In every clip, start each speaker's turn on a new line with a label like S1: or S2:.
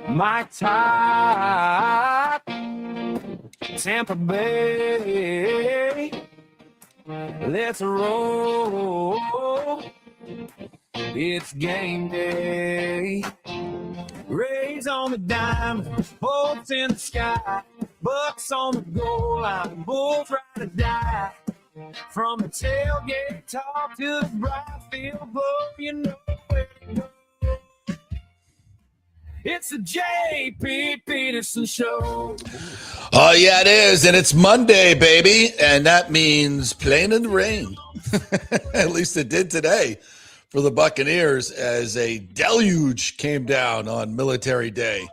S1: My top Tampa Bay. Let's roll. It's game day. Rays on the diamond, bolts in the sky. Bucs on the goal line, Bulls ride or die. From the tailgate talk to the bright field glow, you know where to go. It's the JP Peterson Show.
S2: Oh, yeah, it is. And it's Monday, baby. And that means playing in the rain. At least it did today for the Buccaneers as a deluge came down on Military Day.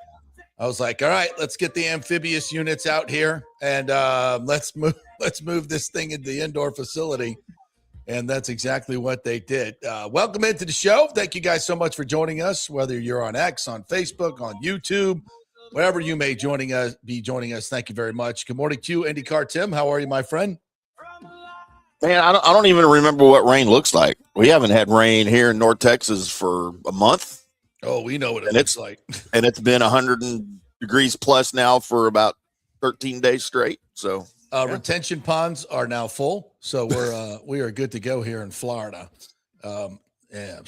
S2: I was like, all right, let's get the amphibious units out here and let's move this thing into the indoor facility. And that's exactly what they did. Welcome into the show. Thank you guys so much for joining us, whether you're on X, on Facebook, on YouTube, wherever you may be joining us. Thank you very much. Good morning to you, IndyCar Tim. How are you, my friend?
S3: Man, I don't even remember what rain looks like. We haven't had rain here in North Texas for a month.
S2: Oh, we know what it looks like.
S3: And it's been 100 degrees plus now for about 13 days straight. So
S2: retention ponds are now full, so we are good to go here in Florida. So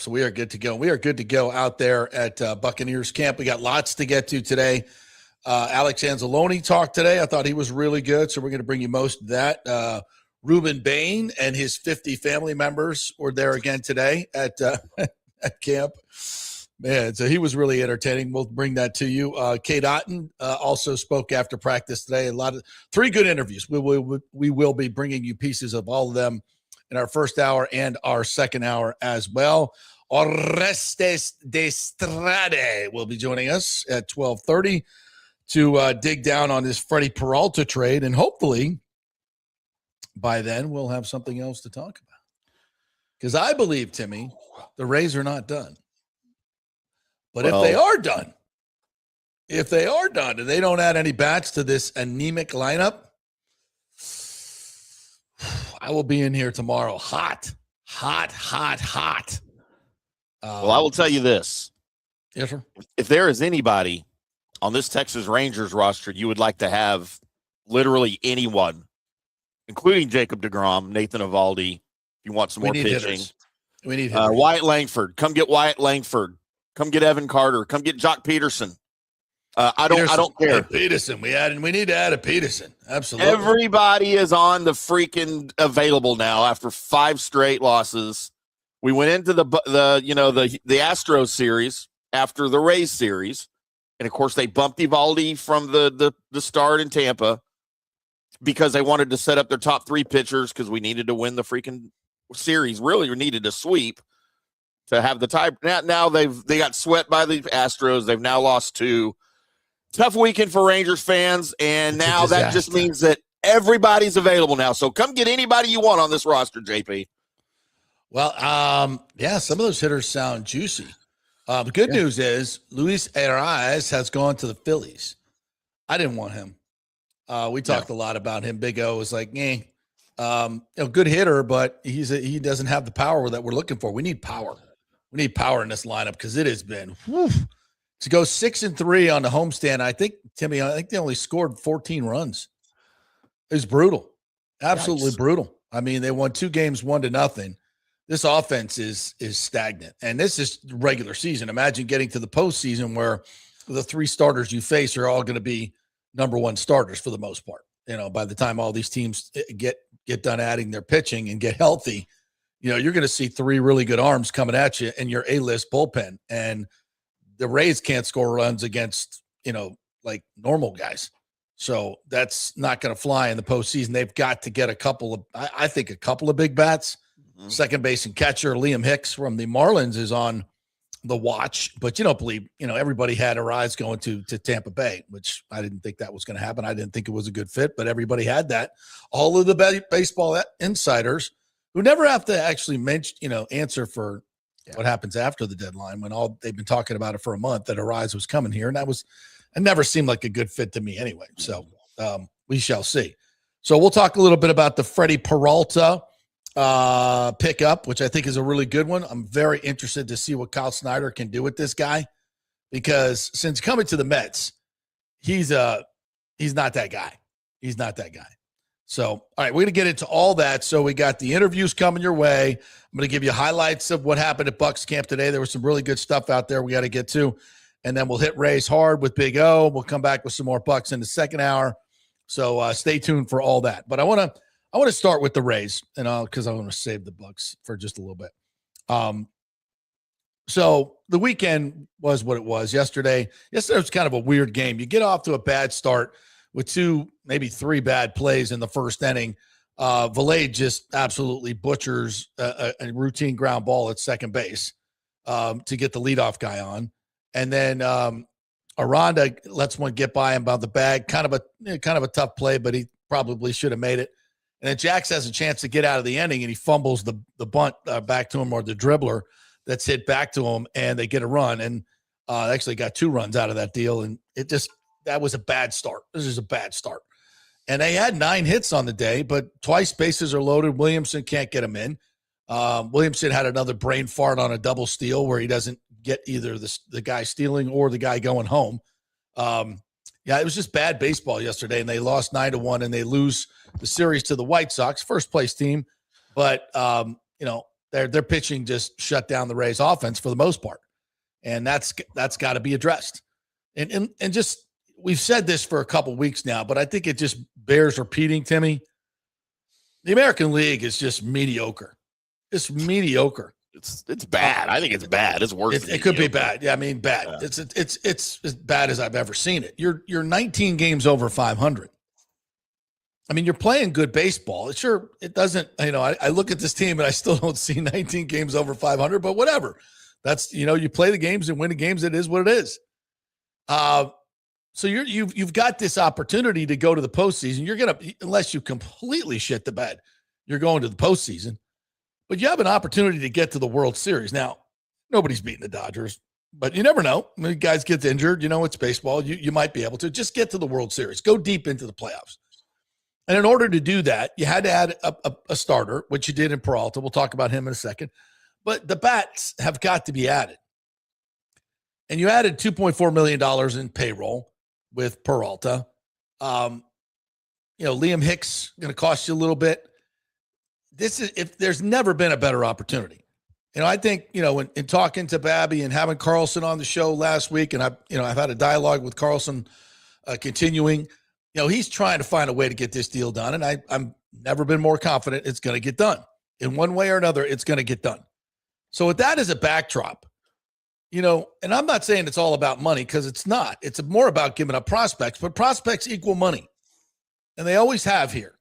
S2: we are good to go. We are good to go out there at Buccaneers camp. We got lots to get to today. Alex Anzalone talked today. I thought he was really good, so we're going to bring you most of that. Ruben Bain and his 50 family members were there again today at camp. Man, so he was really entertaining. We'll bring that to you. Kate Otten also spoke after practice today. Three good interviews. We will be bringing you pieces of all of them in our first hour and our second hour as well. Orestes Destrade will be joining us at 12:30 to dig down on this Freddy Peralta trade, and hopefully by then we'll have something else to talk about. Because I believe, Timmy, the Rays are not done. But if they are done and they don't add any bats to this anemic lineup, I will be in here tomorrow hot.
S3: Well, I will tell you this.
S2: Yes, sir.
S3: If there is anybody on this Texas Rangers roster you would like to have, literally anyone, including Jacob deGrom, Nathan Eovaldi, if you want some more pitching.
S2: Hitters. We need hitters.
S3: Wyatt Langford. Come get Wyatt Langford. Come get Evan Carter. Come get Jock Peterson. I don't care.
S2: Hey, Peterson. We need to add a Peterson. Absolutely.
S3: Everybody is on the freaking available now after 5 straight losses. We went into the Astros series after the Rays series, and of course they bumped Eovaldi from the start in Tampa because they wanted to set up their top 3 pitchers because we needed to win the freaking series. Really, we needed a sweep to have the tie. Now they got swept by the Astros. They've now lost 2. Tough weekend for Rangers fans, and now that just means that everybody's available now. So come get anybody you want on this roster, JP.
S2: Well, some of those hitters sound juicy. The good news is Luis Arias has gone to the Phillies. I didn't want him. We talked a lot about him. Big O was like, good hitter, but he doesn't have the power that we're looking for. We need power. We need power in this lineup because it has been to go 6-3 on the homestand. I think, Timmy, they only scored 14 runs. It was brutal, absolutely brutal. I mean, they won 2 games 1-0. This offense is stagnant, and this is regular season. Imagine getting to the postseason where the 3 starters you face are all going to be number 1 starters for the most part. By the time all these teams get done adding their pitching and get healthy, you're going to see 3 really good arms coming at you in your A-list bullpen. And the Rays can't score runs against, like normal guys. So that's not going to fly in the postseason. They've got to get a couple of big bats. Mm-hmm. Second base and catcher Liam Hicks from the Marlins is on the watch, but you don't believe, everybody had their eyes going to Tampa Bay, which I didn't think that was going to happen. I didn't think it was a good fit, but everybody had that. All of the baseball insiders who never have to actually answer for what happens after the deadline when they've been talking about it for a month that Arias was coming here. And it never seemed like a good fit to me anyway. So we shall see. So we'll talk a little bit about the Freddy Peralta pickup, which I think is a really good one. I'm very interested to see what Kyle Snyder can do with this guy, because since coming to the Mets, he's not that guy. He's not that guy. So, all right, we're going to get into all that. So we got the interviews coming your way. I'm going to give you highlights of what happened at Bucs camp today. There was some really good stuff out there we got to get to. And then we'll hit Rays hard with Big O. We'll come back with some more Bucs in the second hour. So stay tuned for all that. But I want to start with the Rays, and because I want to save the Bucs for just a little bit. So the weekend was what it was. Yesterday was kind of a weird game. You get off to a bad start with 2, maybe 3 bad plays in the first inning. Valade just absolutely butchers a routine ground ball at second base to get the leadoff guy on. And then Aranda lets one get by him by the bag. Kind of a tough play, but he probably should have made it. And then Jax has a chance to get out of the inning, and he fumbles the bunt back to him, or the dribbler that's hit back to him, and they get a run. And actually got 2 runs out of that deal. And that was a bad start. This is a bad start. And they had 9 hits on the day, but twice bases are loaded. Williamson can't get them in. Williamson had another brain fart on a double steal where he doesn't get either the guy stealing or the guy going home. It was just bad baseball yesterday, and they lost 9-1, and they lose the series to the White Sox, first place team. But, their pitching just shut down the Rays offense for the most part. And that's got to be addressed. And just, we've said this for a couple weeks now, but I think it just bears repeating, Timmy. The American League is just mediocre. It's mediocre.
S3: It's bad. I think it's bad. It's worse.
S2: It could be bad. Yeah, I mean, bad. Yeah. It's as bad as I've ever seen it. You're 19 games over 500. I mean, you're playing good baseball. It doesn't, I look at this team and I still don't see 19 games over 500, but whatever. That's, you play the games and win the games. It is what it is. So you've got this opportunity to go to the postseason. You're going to, unless you completely shit the bed, you're going to the postseason, but you have an opportunity to get to the World Series. Now, nobody's beating the Dodgers, but you never know. I mean, guys get injured, it's baseball. You might be able to just get to the World Series, go deep into the playoffs. And in order to do that, you had to add a starter, which you did in Peralta. We'll talk about him in a second. But the bats have got to be added. And you added $2.4 million in payroll with Peralta. Liam Hicks going to cost you a little bit. If there's never been a better opportunity. I think, in talking to Babby and having Carlson on the show last week, and I've had a dialogue with Carlson continuing. He's trying to find a way to get this deal done, and I'm never been more confident it's going to get done. In one way or another, it's going to get done. So with that as a backdrop, and I'm not saying it's all about money, because it's not. It's more about giving up prospects, but prospects equal money. And they always have here.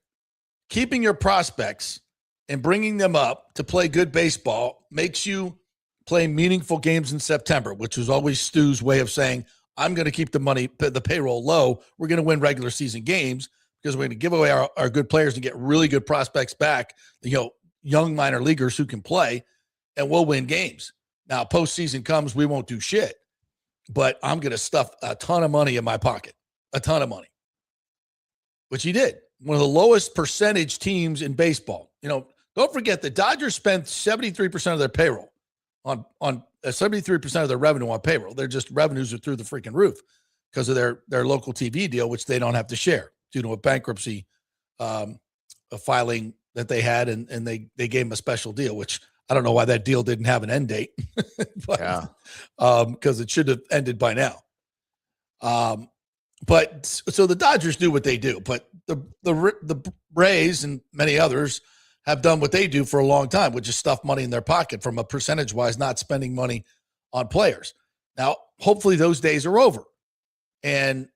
S2: Keeping your prospects and bringing them up to play good baseball makes you play meaningful games in September, which was always Stu's way of saying, I'm going to keep the payroll low. We're going to win regular season games because we're going to give away our good players and get really good prospects back, young minor leaguers who can play, and we'll win games. Now, postseason comes, we won't do shit, but I'm going to stuff a ton of money in my pocket, a ton of money, which he did. One of the lowest percentage teams in baseball. Don't forget the Dodgers spent 73% of their payroll on 73% of their revenue on payroll. Their just revenues are through the freaking roof because of their local TV deal, which they don't have to share due to a bankruptcy a filing that they had, and they gave them a special deal, which I don't know why that deal didn't have an end date, because it should have ended by now. But so the Dodgers do what they do, but the Rays and many others have done what they do for a long time, which is stuff money in their pocket from a percentage-wise, not spending money on players. Now, hopefully those days are over, and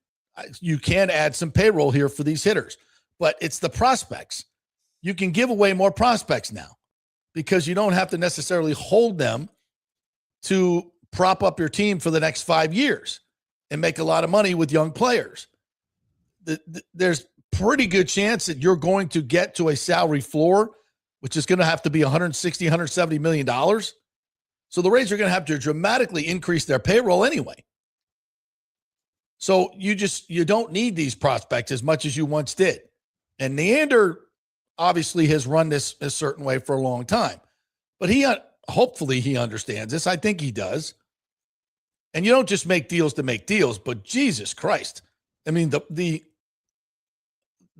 S2: you can add some payroll here for these hitters, but it's the prospects. You can give away more prospects now because you don't have to necessarily hold them to prop up your team for the next 5 years and make a lot of money with young players. There's pretty good chance that you're going to get to a salary floor, which is going to have to be $160, $170 million. So the Rays are going to have to dramatically increase their payroll anyway. So you don't need these prospects as much as you once did. And Neander, obviously has run this a certain way for a long time. But hopefully he understands this. I think he does. And you don't just make deals to make deals, but Jesus Christ. I mean, the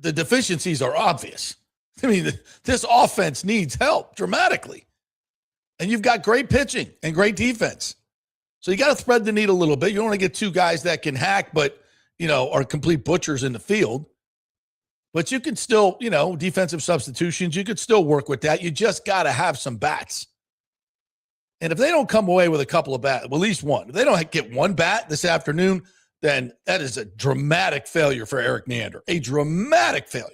S2: deficiencies are obvious. I mean, this offense needs help dramatically. And you've got great pitching and great defense. So you got to thread the needle a little bit. You don't want to get two guys that can hack, but, are complete butchers in the field. But you can still, defensive substitutions, you could still work with that. You just got to have some bats. And if they don't come away with a couple of bats, well, at least one, if they don't get one bat this afternoon, then that is a dramatic failure for Erik Neander, a dramatic failure.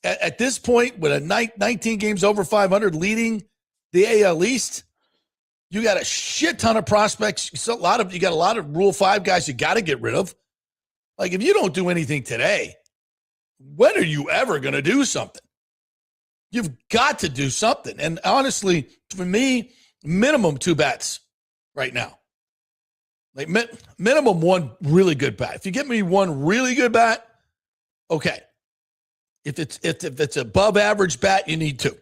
S2: At this point, with a 19 games over 500 leading the AL East, you got a shit ton of prospects. You got a lot of Rule 5 guys you got to get rid of. Like, if you don't do anything today, when are you ever going to do something? You've got to do something. And honestly, for me, minimum 2 bats right now. Like minimum 1 really good bat. If you get me 1 really good bat, okay. If it's above average bat, you need 2.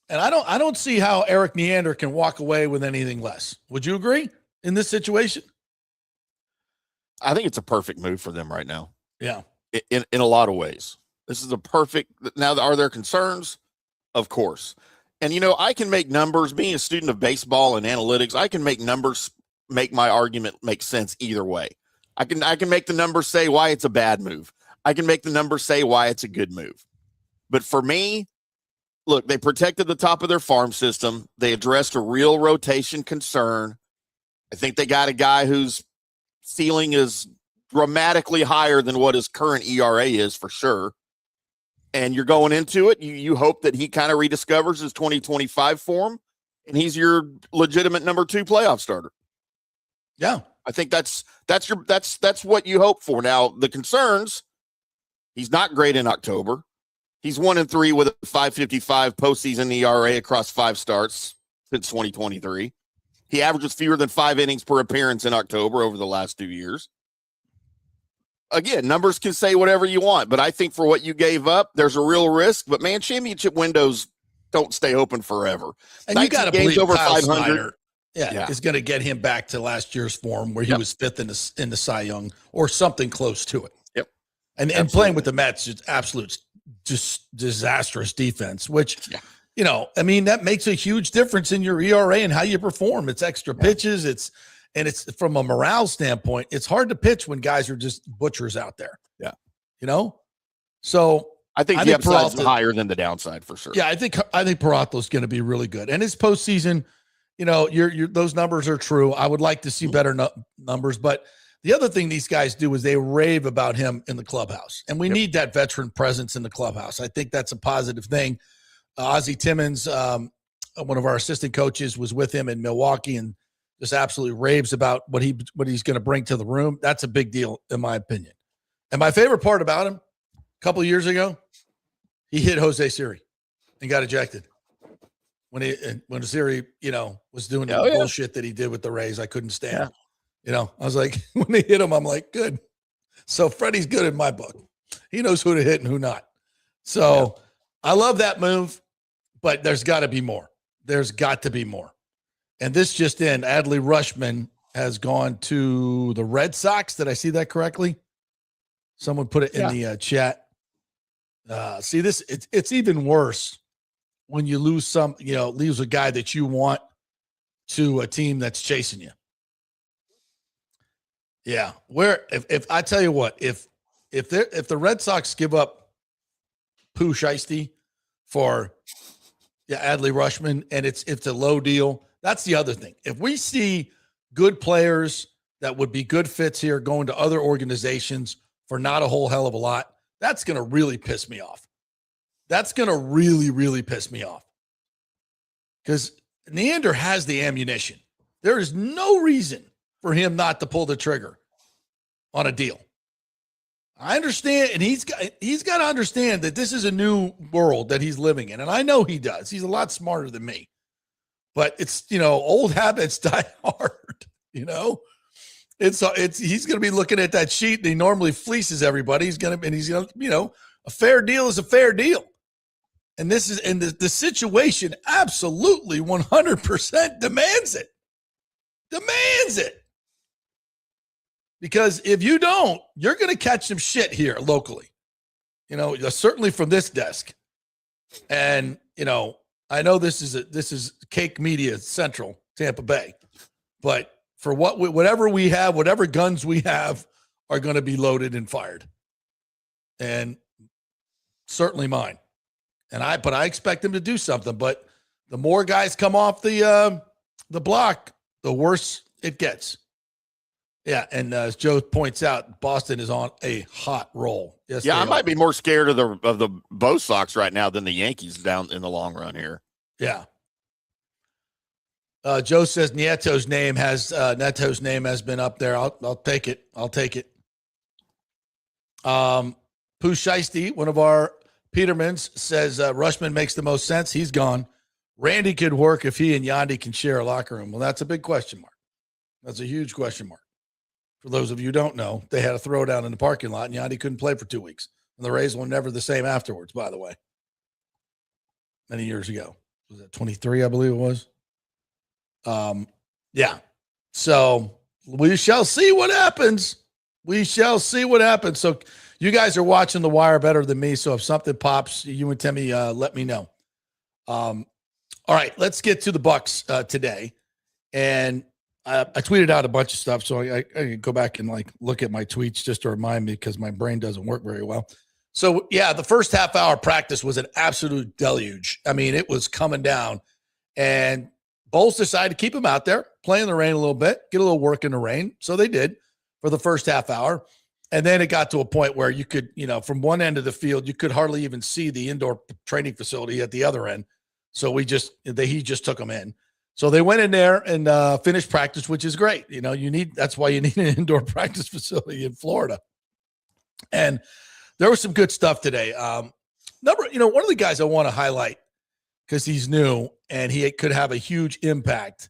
S2: And I don't see how Erik Neander can walk away with anything less. Would you agree in this situation?
S3: I think it's a perfect move for them right now.
S2: Yeah.
S3: In a lot of ways. This is a perfect. Now, are there concerns? Of course. And, I can make numbers. Being a student of baseball and analytics, I can make numbers make my argument make sense either way. I can make the numbers say why it's a bad move. I can make the numbers say why it's a good move. But for me, look, they protected the top of their farm system. They addressed a real rotation concern. I think they got a guy whose ceiling is dramatically higher than what his current ERA is, for sure. And you're going into it. You hope that he kind of rediscovers his 2025 form, and he's your legitimate number 2 playoff starter.
S2: Yeah,
S3: I think that's what you hope for. Now, the concerns, he's not great in October. He's 1-3 with a 5.55 postseason ERA across 5 starts since 2023. He averages fewer than 5 innings per appearance in October over the last 2 years. Again, numbers can say whatever you want, but I think for what you gave up, there's a real risk. But man, championship windows don't stay open forever.
S2: And you got to believe
S3: over
S2: Kyle
S3: 500.
S2: Snyder, is going to get him back to last year's form where he was 5th in the Cy Young or something close to it.
S3: Yep.
S2: And playing with the Mets is absolute just disastrous defense, which that makes a huge difference in your ERA and how you perform. It's extra pitches. It's from a morale standpoint, it's hard to pitch when guys are just butchers out there.
S3: Yeah.
S2: So
S3: I think the upside is higher than the downside for sure.
S2: Yeah. I think Peralta is going to be really good. And his postseason, those numbers are true. I would like to see better numbers, but the other thing these guys do is they rave about him in the clubhouse, and we need that veteran presence in the clubhouse. I think that's a positive thing. Ozzie Timmons, one of our assistant coaches, was with him in Milwaukee and just absolutely raves about what he's going to bring to the room. That's a big deal, in my opinion. And my favorite part about him, a couple of years ago, he hit Jose Siri and got ejected. When Siri, was doing the bullshit that he did with the Rays, I couldn't stand. I was like, when they hit him, I'm like, good. So Freddie's good in my book. He knows who to hit and who not. So I love that move, but there's got to be more. There's got to be more. And this just in, Adley Rutschman has gone to the Red Sox. Did I see that correctly? Someone put it in the chat. See this, it's even worse when you lose lose a guy that you want to a team that's chasing you. Yeah. If I tell you what, if the Red Sox give up Pooh Shiesty for Adley Rutschman, and it's a low deal, that's the other thing. If we see good players that would be good fits here going to other organizations for not a whole hell of a lot, that's going to really piss me off. That's going to really, really piss me off. Because Neander has the ammunition. There is no reason for him not to pull the trigger on a deal. I understand, and he's got to understand that this is a new world that he's living in, and I know he does. He's a lot smarter than me. But it's, old habits die hard, he's going to be looking at that sheet, and he normally fleeces everybody. He's going to, A fair deal is a fair deal. And this is, and the situation absolutely 100% demands it. Demands it. Because if you don't, you're going to catch some shit here locally. You know, certainly from this desk. And, you know, I know this is Cake Media Central, Tampa Bay. But for whatever we have, whatever guns we have are going to be loaded and fired. And certainly mine. But I expect them to do something. But the more guys come off the block, the worse it gets. Yeah, and as Joe points out, Boston is on a hot roll. Yes,
S3: yeah, I might be more scared of the Bo Sox right now than the Yankees down in the long run here.
S2: Yeah. Joe says Neto's name has been up there. I'll take it. I'll take it. Pooh Shiesty, one of our Petermans, says Rushman makes the most sense. He's gone. Randy could work if he and Yandy can share a locker room. Well, that's a big question mark. That's a huge question mark. For those of you who don't know, they had a throwdown in the parking lot, and Yandy couldn't play for 2 weeks. And the Rays were never the same afterwards, by the way. Many years ago. Was that 23, I believe it was? Yeah. So we shall see what happens. We shall see what happens. So you guys are watching The Wire better than me. So if something pops, you and Timmy, let me know. All right, let's get to the Bucs today. And I tweeted out a bunch of stuff, so I can go back and like look at my tweets just to remind me because my brain doesn't work very well. So, yeah, the first half hour practice was an absolute deluge. I mean, it was coming down. And Bowles decided to keep him out there, play in the rain a little bit, get a little work in the rain. So they did for the first half hour. And then it got to a point where you could, you know, from one end of the field, you could hardly even see the indoor training facility at the other end. So he just took them in. So they went in there and finished practice, which is great. You know, that's why you need an indoor practice facility in Florida. And there was some good stuff today. One of the guys I want to highlight because he's new and he could have a huge impact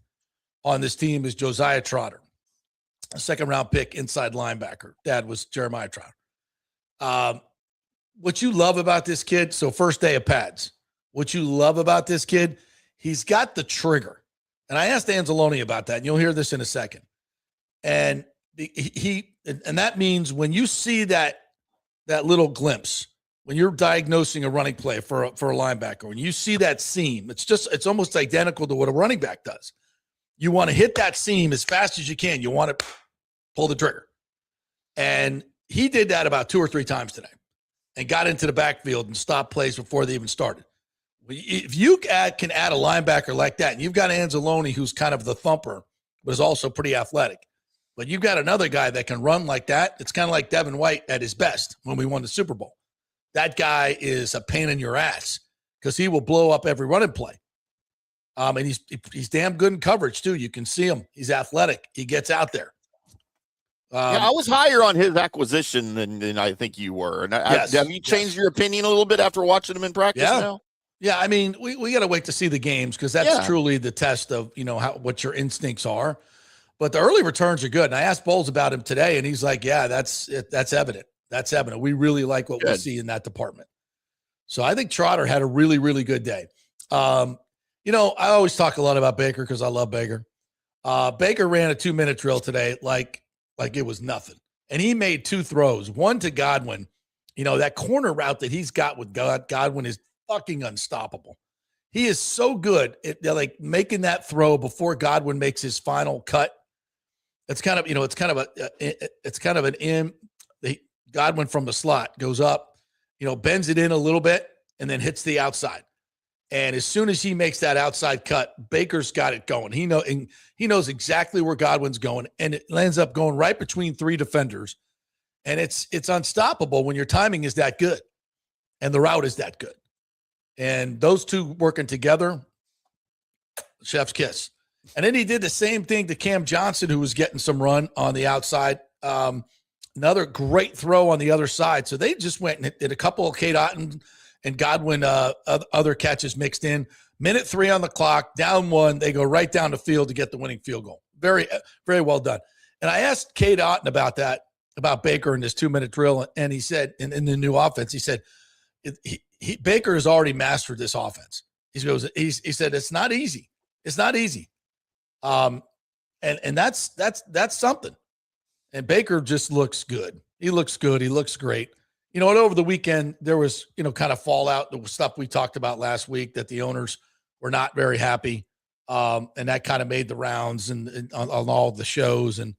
S2: on this team is Josiah Trotter, a second-round pick inside linebacker. Dad was Jeremiah Trotter. What you love about this kid, so first day of pads, what you love about this kid, he's got the trigger. And I asked Anzalone about that, and you'll hear this in a second. And and that means when you see that little glimpse, when you're diagnosing a running play for a linebacker, when you see that seam, it's almost identical to what a running back does. You want to hit that seam as fast as you can. You want to pull the trigger. And he did that about 2 or 3 times today and got into the backfield and stopped plays before they even started. If you can add a linebacker like that, and you've got Anzalone, who's kind of the thumper, but is also pretty athletic, but you've got another guy that can run like that, it's kind of like Devin White at his best when we won the Super Bowl. That guy is a pain in your ass because he will blow up every running play. And he's damn good in coverage, too. You can see him. He's athletic. He gets out there.
S3: I was higher on his acquisition than I think you were. And have you changed your opinion a little bit after watching him in practice now?
S2: Yeah, I mean, we got to wait to see the games because that's truly the test of, what your instincts are. But the early returns are good. And I asked Bowles about him today, and he's like, yeah, that's evident. That's evident. We really like what we see in that department. So I think Trotter had a really, really good day. I always talk a lot about Baker because I love Baker. Baker ran a 2-minute drill today like it was nothing. And he made 2 throws, one to Godwin. That corner route that he's got with Godwin is fucking unstoppable. He is so good at making that throw before Godwin makes his final cut. It's kind of Godwin from the slot goes up, bends it in a little bit and then hits the outside. And as soon as he makes that outside cut, Baker's got it going. He knows exactly where Godwin's going, and it ends up going right between 3 defenders. And it's unstoppable when your timing is that good and the route is that good. And those two working together, chef's kiss. And then he did the same thing to Cam Johnson, who was getting some run on the outside. Another great throw on the other side. So they just went and did a couple of Kate Otten and Godwin other catches mixed in. Minute 3 on the clock, down 1. They go right down the field to get the winning field goal. Very, very well done. And I asked Kate Otten about that, about Baker and his 2-minute drill. And he said, in the new offense, he said, Baker has already mastered this offense. He said it's not easy. It's not easy. And that's something. And Baker just looks good. He looks good. He looks great. And over the weekend, there was, kind of fallout, the stuff we talked about last week that the owners were not very happy. And that kind of made the rounds and on all the shows. And,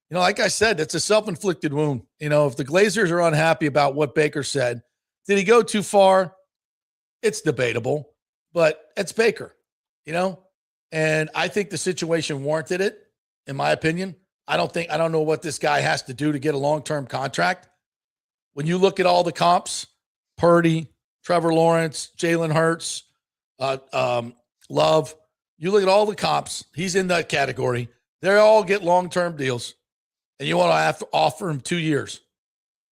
S2: like I said, it's a self-inflicted wound. If the Glazers are unhappy about what Baker said, did he go too far? It's debatable, but it's Baker, and I think the situation warranted it, in my opinion. I don't know what this guy has to do to get a long-term contract. When you look at all the comps, Purdy, Trevor Lawrence, Jalen Hurts, Love, you look at all the comps, he's in that category. They all get long-term deals, and you want to have to offer him 2 years.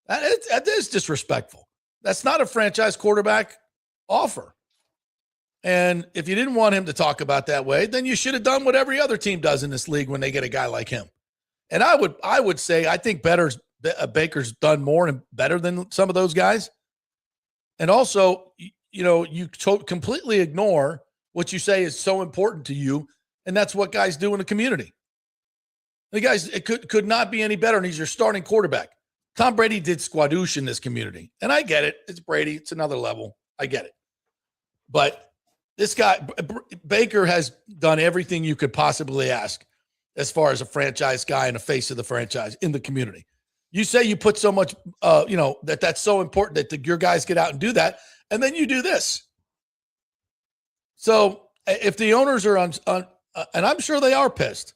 S2: That is disrespectful. That's not a franchise quarterback offer. And if you didn't want him to talk about that way, then you should have done what every other team does in this league when they get a guy like him. And I would say I think Baker's done more and better than some of those guys. And also, you completely ignore what you say is so important to you, and that's what guys do in the community. The guys, it could not be any better, and he's your starting quarterback. Tom Brady did squadoosh in this community, and I get it. It's Brady. It's another level. I get it. But this guy, Baker, has done everything you could possibly ask as far as a franchise guy and a face of the franchise in the community. You say you put so much, that's so important that your guys get out and do that, and then you do this. So if the owners are on, and I'm sure they are pissed,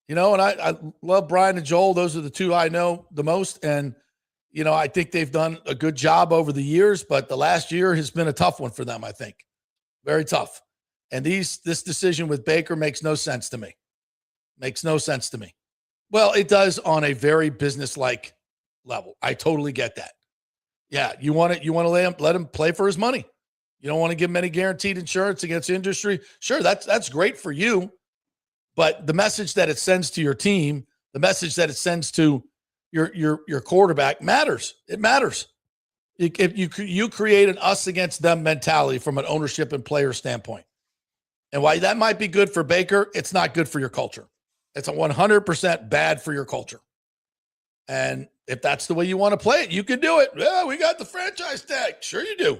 S2: and I love Brian and Joel. Those are the two I know the most. And, I think they've done a good job over the years, but the last year has been a tough one for them, I think. Very tough. And this decision with Baker makes no sense to me. Makes no sense to me. Well, it does on a very business-like level. I totally get that. Yeah, you want to let him play for his money. You don't want to give him any guaranteed insurance against the industry. Sure, that's great for you. But the message that it sends to your team, the message that it sends to your quarterback matters. It matters. If you create an us against them mentality from an ownership and player standpoint. And while that might be good for Baker, it's not good for your culture. It's a 100% bad for your culture. And if that's the way you want to play it, you can do it. Yeah, we got the franchise tag. Sure you do.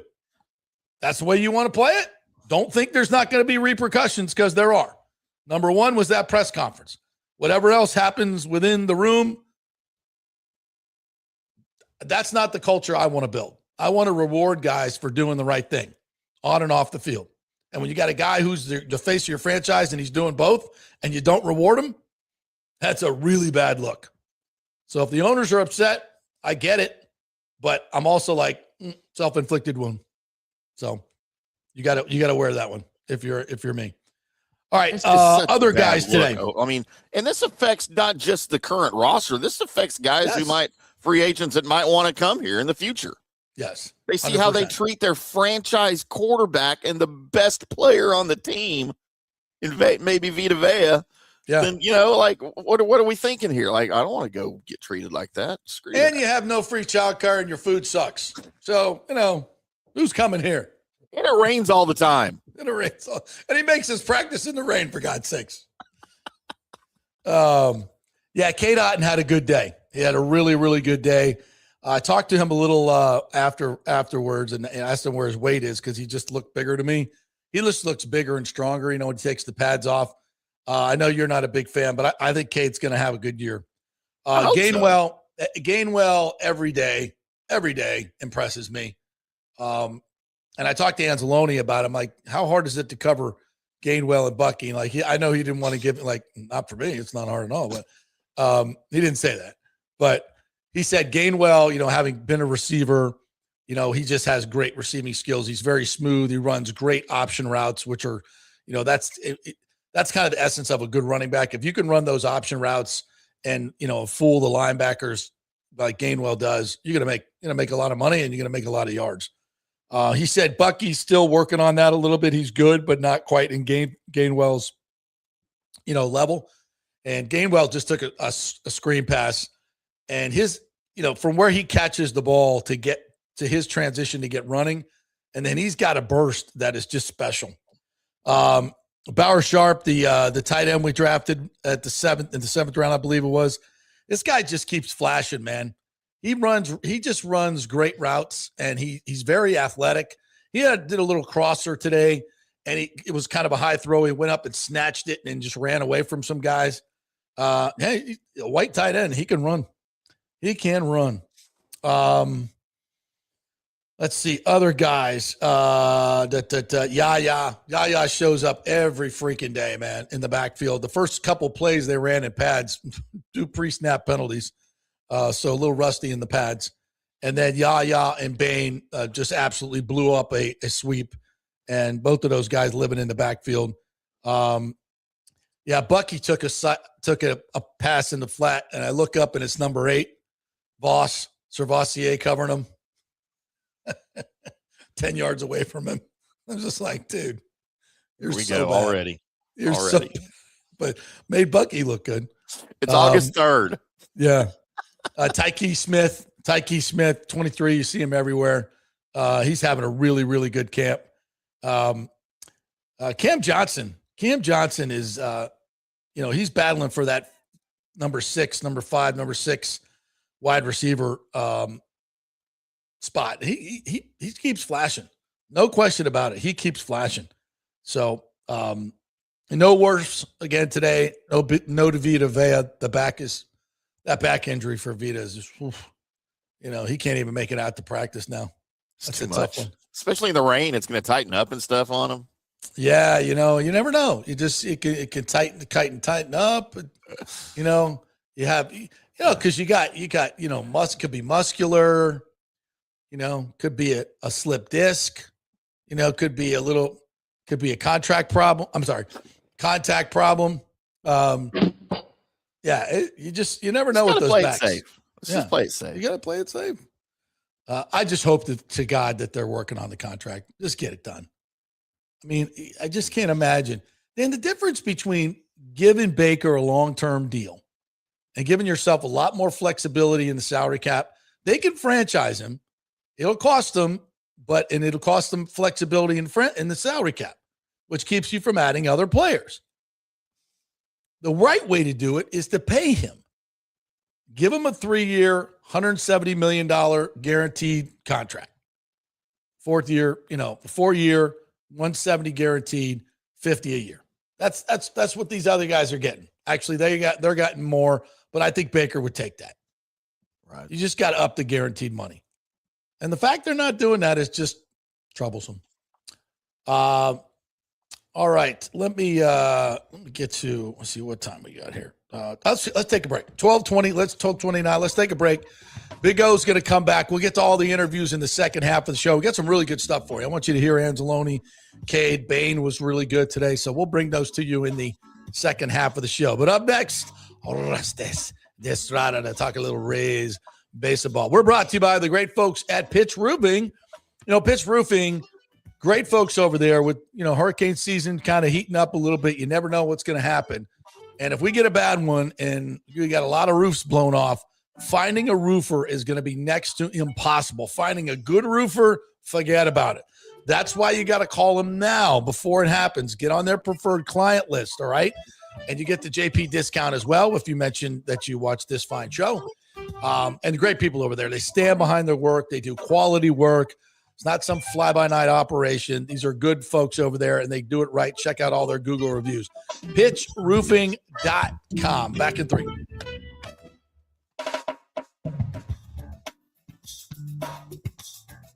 S2: That's the way you want to play it. Don't think there's not going to be repercussions, because there are. Number one was that press conference. Whatever else happens within the room, that's not the culture I want to build. I want to reward guys for doing the right thing on and off the field. And when you got a guy who's the face of your franchise and he's doing both and you don't reward him, that's a really bad look. So if the owners are upset, I get it. But I'm also like, self-inflicted wound. So you got to wear that one if you're me. All right, other guys today.
S3: I mean, and this affects not just the current roster. This affects guys who free agents that might want to come here in the future.
S2: Yes.
S3: They see 100%. How they treat their franchise quarterback and the best player on the team, maybe Vita Vea. Yeah. Then, what are we thinking here? Like, I don't want to go get treated like that. Screw
S2: and
S3: that.
S2: You have no free childcare and your food sucks. So, who's coming here?
S3: And it rains all the time.
S2: And he makes his practice in the rain, for God's sakes. Yeah, Kate Otten had a good day. He had a really, really good day. I talked to him a little afterwards and asked him where his weight is, because he just looked bigger to me. He just looks bigger and stronger, when he takes the pads off. I know you're not a big fan, but I think Kate's going to have a good year. Gainwell every day impresses me. And I talked to Anzalone about him, like, how hard is it to cover Gainwell and Bucky? Like, I know he didn't want to give it, like, not for me, it's not hard at all, but he didn't say that. But he said Gainwell, having been a receiver, he just has great receiving skills. He's very smooth. He runs great option routes, which are, that's kind of the essence of a good running back. If you can run those option routes and, fool the linebackers like Gainwell does, you're going to make a lot of money and you're going to make a lot of yards. He said Bucky's still working on that a little bit. He's good, but not quite in Gainwell's, level. And Gainwell just took a screen pass, and his, from where he catches the ball to get to his transition to get running. And then he's got a burst that is just special. Bauer Sharp, the tight end we drafted in the seventh round, I believe it was. This guy just keeps flashing, man. He just runs great routes, and he's very athletic. He did a little crosser today, and it was kind of a high throw. He went up and snatched it and just ran away from some guys. Hey, a white tight end, he can run. He can run. Let's see, other guys. Yaya shows up every freaking day, man, in the backfield. The first couple plays they ran in pads, 2 pre-snap penalties, so a little rusty in the pads. And then Yaya and Bain just absolutely blew up a sweep, and both of those guys living in the backfield. Bucky took a pass in the flat, and I look up and it's number 8, Servassier covering him. 10 yards away from him. I was just like, dude, you're so bad.
S3: Already.
S2: You're so bad. But made Bucky look good.
S3: It's August 3rd.
S2: Yeah. Tyke Smith, 23. You see him everywhere. He's having a really, really good camp. Cam Johnson is, he's battling for that number 6 wide receiver spot. He keeps flashing. No question about it. He keeps flashing. So, no worse again today. No to Vita Vea. That back injury for Vita is just, he can't even make it out to practice now.
S3: That's too much. Especially in the rain, it's going to tighten up and stuff on him.
S2: Yeah, you never know. It can tighten up. You have, because you got, could be muscular. Could be a slip disc, could be a contact problem. You never know with those backs.
S3: Let's just play it safe.
S2: You got to play it safe. I just hope to God that they're working on the contract. Just get it done. I mean, I just can't imagine. Then the difference between giving Baker a long-term deal and giving yourself a lot more flexibility in the salary cap, they can franchise him. It'll cost them, it'll cost them flexibility in the salary cap, which keeps you from adding other players. The right way to do it is to pay him. Give him a 3-year, $170 million guaranteed contract. 4th year, 4-year, 170 guaranteed, 50 a year. That's what these other guys are getting. Actually, they're getting more, but I think Baker would take that.
S3: Right.
S2: You just got to up the guaranteed money. And the fact they're not doing that is just troublesome. All right. Let me get to, let's see what time we got here. Let's take a break. 12:20. Let's talk 29. Let's take a break. Big O's going to come back. We'll get to all the interviews in the second half of the show. We got some really good stuff for you. I want you to hear Anzalone, Cade, Bain was really good today. So we'll bring those to you in the second half of the show. But up next, Destrada to talk a little Rays baseball. We're brought to you by the great folks at Pitch Roofing. Pitch Roofing, great folks over there with, hurricane season kind of heating up a little bit. You never know what's going to happen. And if we get a bad one and you got a lot of roofs blown off, finding a roofer is going to be next to impossible. Finding a good roofer, forget about it. That's why you got to call them now before it happens. Get on their preferred client list, all right? And you get the JP discount as well if you mention that you watch this fine show. And great people over there. They stand behind their work. They do quality work. It's not some fly-by-night operation. These are good folks over there, and they do it right. Check out all their Google reviews. PitchRoofing.com. Back in 3.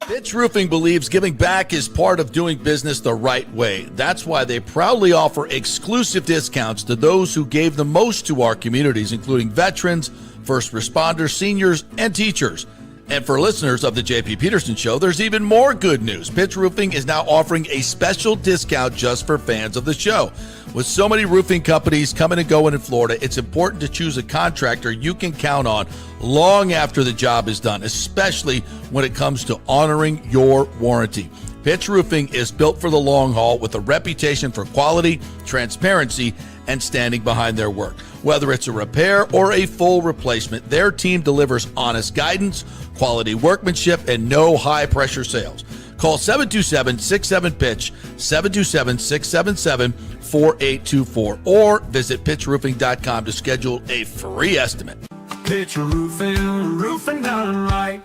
S2: Pitch Roofing believes giving back is part of doing business the right way. That's why they proudly offer exclusive discounts to those who gave the most to our communities, including veterans, first responders, seniors, and teachers. And for listeners of the JP Peterson Show, there's even more good news. Pitch Roofing is now offering a special discount just for fans of the show. With so many roofing companies coming and going in Florida, it's important to choose a contractor you can count on long after the job is done, especially when it comes to honoring your warranty. Pitch Roofing is built for the long haul with a reputation for quality, transparency, and standing behind their work. Whether it's a repair or a full replacement, their team delivers honest guidance, quality workmanship, and no high-pressure sales. Call 727-67-PITCH, 727-677-4824, or visit pitchroofing.com to schedule a free estimate.
S1: Pitch roofing done right.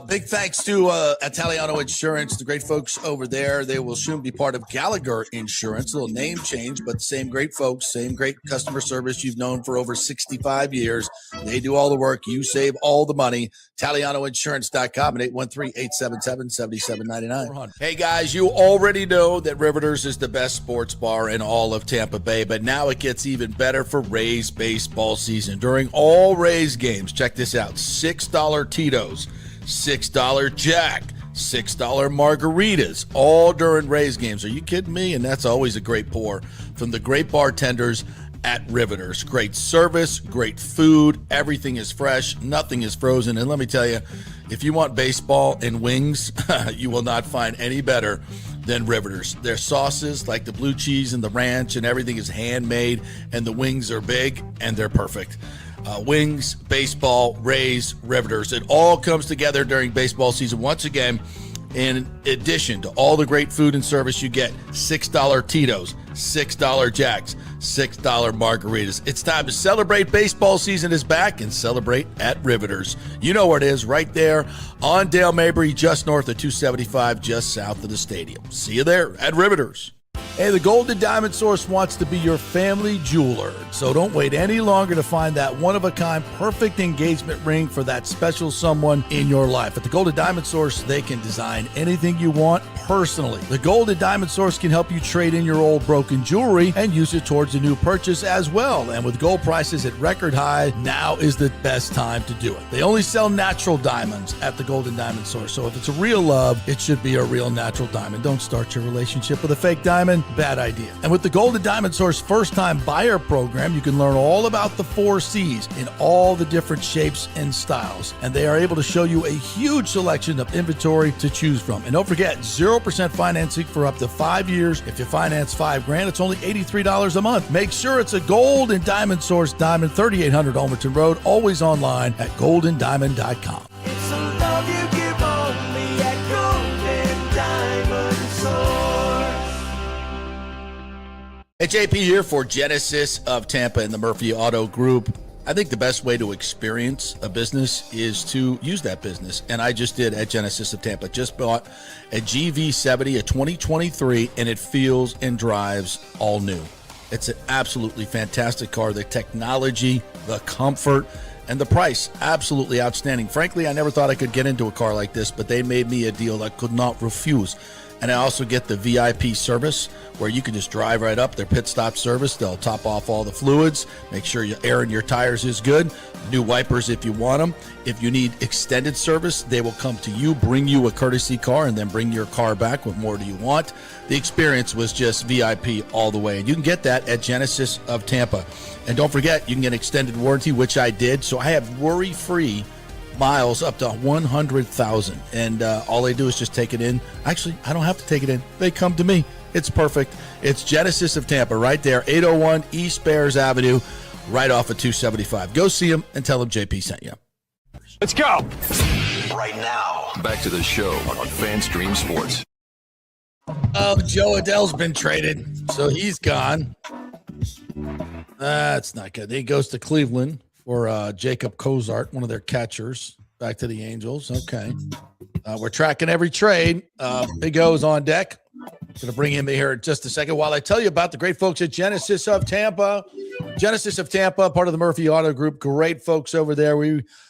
S2: Big thanks to Italiano Insurance, the great folks over there. They will soon be part of Gallagher Insurance. A little name change, but same great folks, same great customer service you've known for over 65 years. They do all the work. You save all the money. ItalianoInsurance.com at 813-877-7799. Hey, guys, you already know that Riveters is the best sports bar in all of Tampa Bay, but now it gets even better for Rays baseball season. During all Rays games, check this out, $6 Tito's, $6 Jack, $6 margaritas, all during Rays games. Are you kidding me? And that's always a great pour from the great bartenders at Riveters. Great service, great food, everything is fresh, nothing is frozen. And let me tell you, if you want baseball and wings, you will not find any better than Riveters. Their sauces, like the blue cheese and the ranch, and everything is handmade, and the wings are big, and they're perfect. Wings, baseball, Rays, Riveters. It all comes together during baseball season. Once again, in addition to all the great food and service you get, $6 Tito's, $6 Jacks, $6 margaritas. It's time to celebrate. Baseball season is back, and celebrate at Riveters. You know where it is, right there on Dale Mabry, just north of 275, just south of the stadium. See you there at Riveters. Hey, the Golden Diamond Source wants to be your family jeweler, so don't wait any longer to find that one-of-a-kind perfect engagement ring for that special someone in your life. At the Golden Diamond Source, they can design anything you want personally. The Golden Diamond Source can help you trade in your old broken jewelry and use it towards a new purchase as well. And with gold prices at record high, now is the best time to do it. They only sell natural diamonds at the Golden Diamond Source, so if it's a real love, it should be a real natural diamond. Don't start your relationship with a fake diamond. Bad idea. And with the Golden Diamond Source first-time buyer program, you can learn all about the 4 C's in all the different shapes and styles. And they are able to show you a huge selection of inventory to choose from. And don't forget, 0% financing for up to 5 years. If you finance $5,000, it's only $83 a month. Make sure it's a Golden Diamond Source diamond, 3800 Almerton Road, always online at goldendiamond.com.
S1: It's a love you give only at Golden Diamond Source.
S2: Hey, JP here for Genesis of Tampa and the Murphy Auto Group. I think the best way to experience a business is to use that business. And I just did at Genesis of Tampa. Just bought a GV70, a 2023, and it feels and drives all new. It's an absolutely fantastic car. The technology, the comfort, and the price, absolutely outstanding. Frankly, I never thought I could get into a car like this, but they made me a deal I could not refuse. And I also get the VIP service where you can just drive right up, their pit stop service. They'll top off all the fluids, make sure your air in your tires is good, new wipers if you want them. If you need extended service, they will come to you, bring you a courtesy car, and then bring your car back. What more do you want? The experience was just VIP all the way. And you can get that at Genesis of Tampa. And don't forget, you can get extended warranty, which I did. So I have worry-free miles up to 100,000, and all they do is just take it in. Actually, I don't have to take it in. They come to me. It's perfect. It's Genesis of Tampa right there, 801 East Bears Avenue, right off of 275. Go see them and tell them JP sent you.
S1: Let's go.
S4: Right now, back to the show on FanStream Sports.
S2: Joe Adell's been traded, so he's gone. That's not good. He goes to Cleveland for Jacob Cozart, one of their catchers, back to the Angels. Okay. We're tracking every trade. Big O's on deck. Going to bring him here in just a second while I tell you about the great folks at Genesis of Tampa. Genesis of Tampa, part of the Murphy Auto Group. Great folks over there.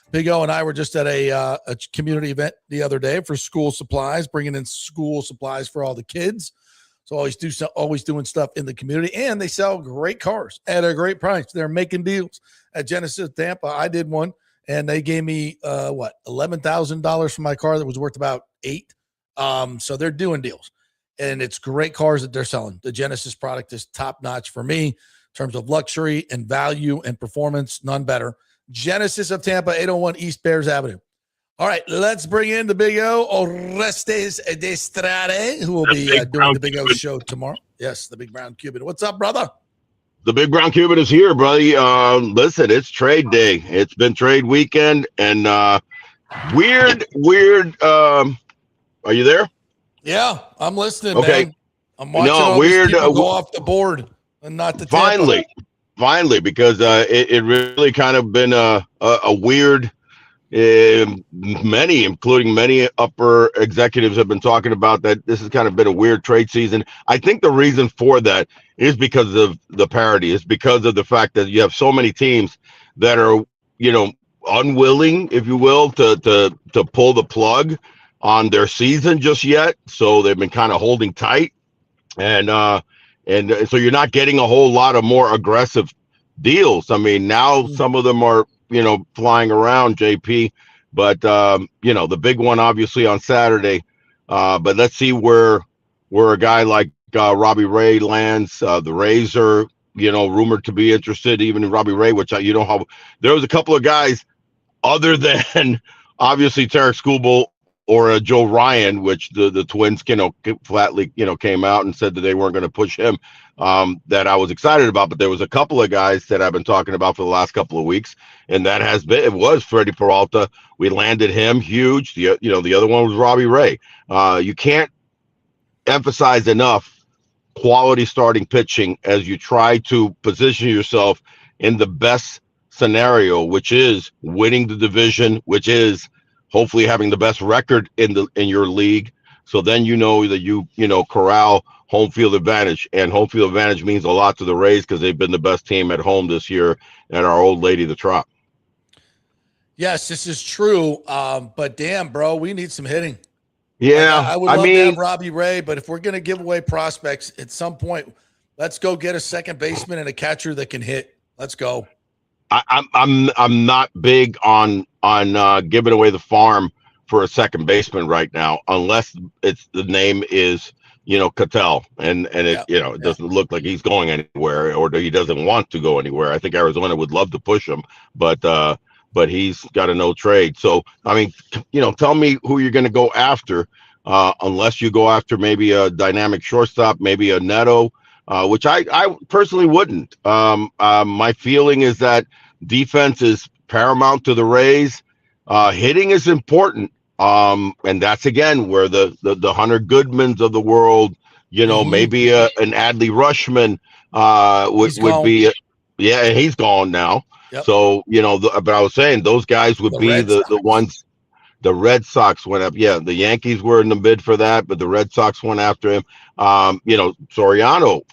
S2: Big O and I were just at a community event the other day for school supplies, bringing in school supplies for all the kids. So always doing stuff in the community, and they sell great cars at a great price. They're making deals at Genesis Tampa. I did one, and they gave me $11,000 for my car that was worth about $8,000. So they're doing deals, and it's great cars that they're selling. The Genesis product is top notch for me in terms of luxury and value and performance. None better. Genesis of Tampa, 801 East Bears Avenue. All right, let's bring in the Big O, Orestes de Estrade, who will be doing the Big O show tomorrow. Yes, the Big Brown Cuban. What's up, brother?
S5: The Big Brown Cuban is here, buddy. Listen, it's trade day. It's been trade weekend, and Weird. Are you there?
S2: Yeah, I'm listening,
S5: Okay.
S2: man. I'm watching all
S5: Weird.
S2: these people go off the board and not the
S5: Finally, because it really kind of been a weird. Including many upper executives, have been talking about that this has kind of been a weird trade season. I think the reason for that is because of the parity. It's because of the fact that you have so many teams that are, unwilling, if you will, to pull the plug on their season just yet. So they've been kind of holding tight, and so you're not getting a whole lot of more aggressive deals. I mean, now some of them are, flying around, JP, but the big one obviously on Saturday. But let's see where a guy like Robbie Ray lands. The Rays are, rumored to be interested even in Robbie Ray, which how there was a couple of guys other than obviously Tarek Skubal or Joe Ryan, which the Twins, flatly, came out and said that they weren't going to push him, that I was excited about. But there was a couple of guys that I've been talking about for the last couple of weeks, and that it was Freddy Peralta. We landed him huge. The other one was Robbie Ray. You can't emphasize enough quality starting pitching as you try to position yourself in the best scenario, which is winning the division, which is hopefully having the best record in your league. So then that you corral home field advantage, and home field advantage means a lot to the Rays because they've been the best team at home this year, and our old lady, the Trop.
S2: Yes, this is true. But damn, bro, we need some hitting.
S5: Yeah,
S2: I would love to have Robbie Ray, but if we're going to give away prospects at some point, let's go get a second baseman and a catcher that can hit. Let's go.
S5: I'm not big on giving away the farm for a second baseman right now, unless the name is Cattell, and it doesn't look like he's going anywhere, or he doesn't want to go anywhere. I think Arizona would love to push him, but he's got a no trade. So I mean, tell me who you're going to go after, unless you go after maybe a dynamic shortstop, maybe a Neto. Which I personally wouldn't. My feeling is that defense is paramount to the Rays. Hitting is important. And that's, again, where the Hunter Goodmans of the world, maybe an Adley Rushman would be. And he's gone now. Yep. So, but I was saying those guys would be the ones. The Red Sox went up. Yeah, the Yankees were in the bid for that, but the Red Sox went after him. Soriano,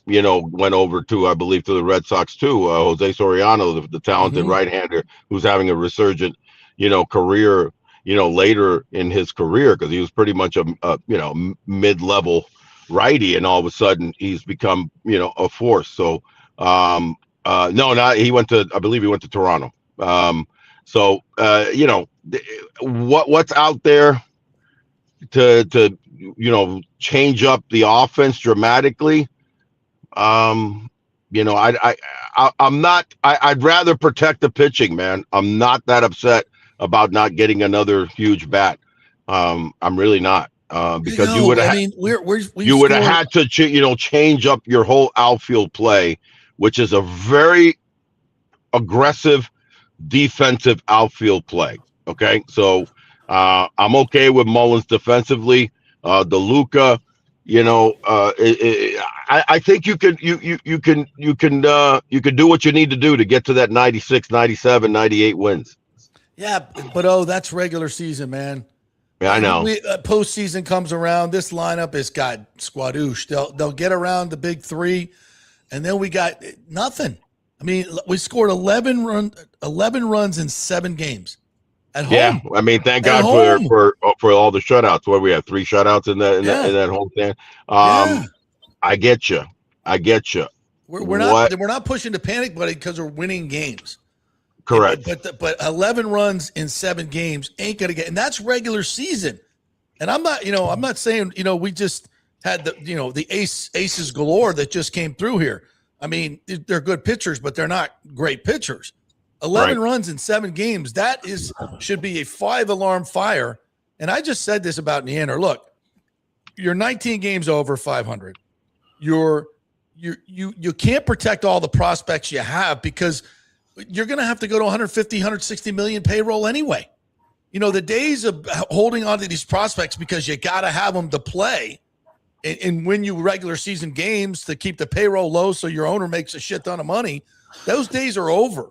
S5: went over to, I believe, to the Red Sox too. Jose Soriano, the talented right-hander who's having a resurgent, career, later in his career, because he was pretty much a mid-level righty, and all of a sudden he's become, a force. So, he went to, I believe he went to Toronto. What's out there to change up the offense dramatically? I'm not. I'd rather protect the pitching, man. I'm not that upset about not getting another huge bat. I'm really not, because you would have. I mean, you would have had to change up your whole outfield play, which is a very aggressive defensive outfield play. Okay, so I'm okay with Mullins defensively. DeLuca, I think you can do what you need to do to get to that 96, 97, 98 wins.
S2: Yeah, but that's regular season, man.
S5: Yeah, I know.
S2: Postseason comes around, this lineup has got squadoosh. They'll get around the big three, and then we got nothing. I mean, we scored 11 runs in 7 games at home. Yeah,
S5: I mean, thank God for all the shutouts. Where we have 3 shutouts in that home stand. I get you. We're
S2: not pushing to panic, buddy, because we're winning games.
S5: Correct.
S2: But 11 runs in 7 games ain't gonna get, and that's regular season. And I'm not saying we just had the aces galore that just came through here. I mean, they're good pitchers, but they're not great pitchers. 11 runs in 7 games, should be a 5-alarm fire. And I just said this about Neander. Look, you're 19 games over 500. You can't protect all the prospects you have, because you're going to have to go to 150, 160 million payroll anyway. the days of holding on to these prospects because you got to have them to play and win you regular season games to keep the payroll low so your owner makes a shit ton of money, those days are over.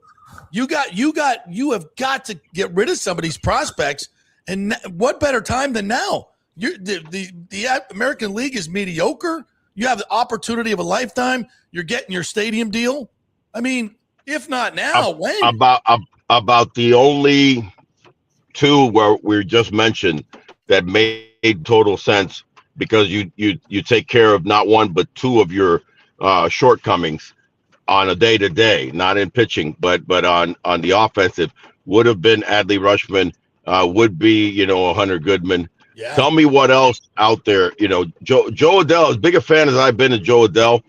S2: You have got to get rid of some of these prospects, and what better time than now? The American League is mediocre. You have the opportunity of a lifetime. You're getting your stadium deal. I mean, if not now, when?
S5: About the only two where we just mentioned that made total sense because you take care of not one but two of your shortcomings on a day-to-day, not in pitching, but on the offensive, would have been Adley Rutschman, would be, Hunter Goodman.
S2: Yeah.
S5: Tell me what else out there, Joe Adell, as big a fan as I've been of Joe Adell,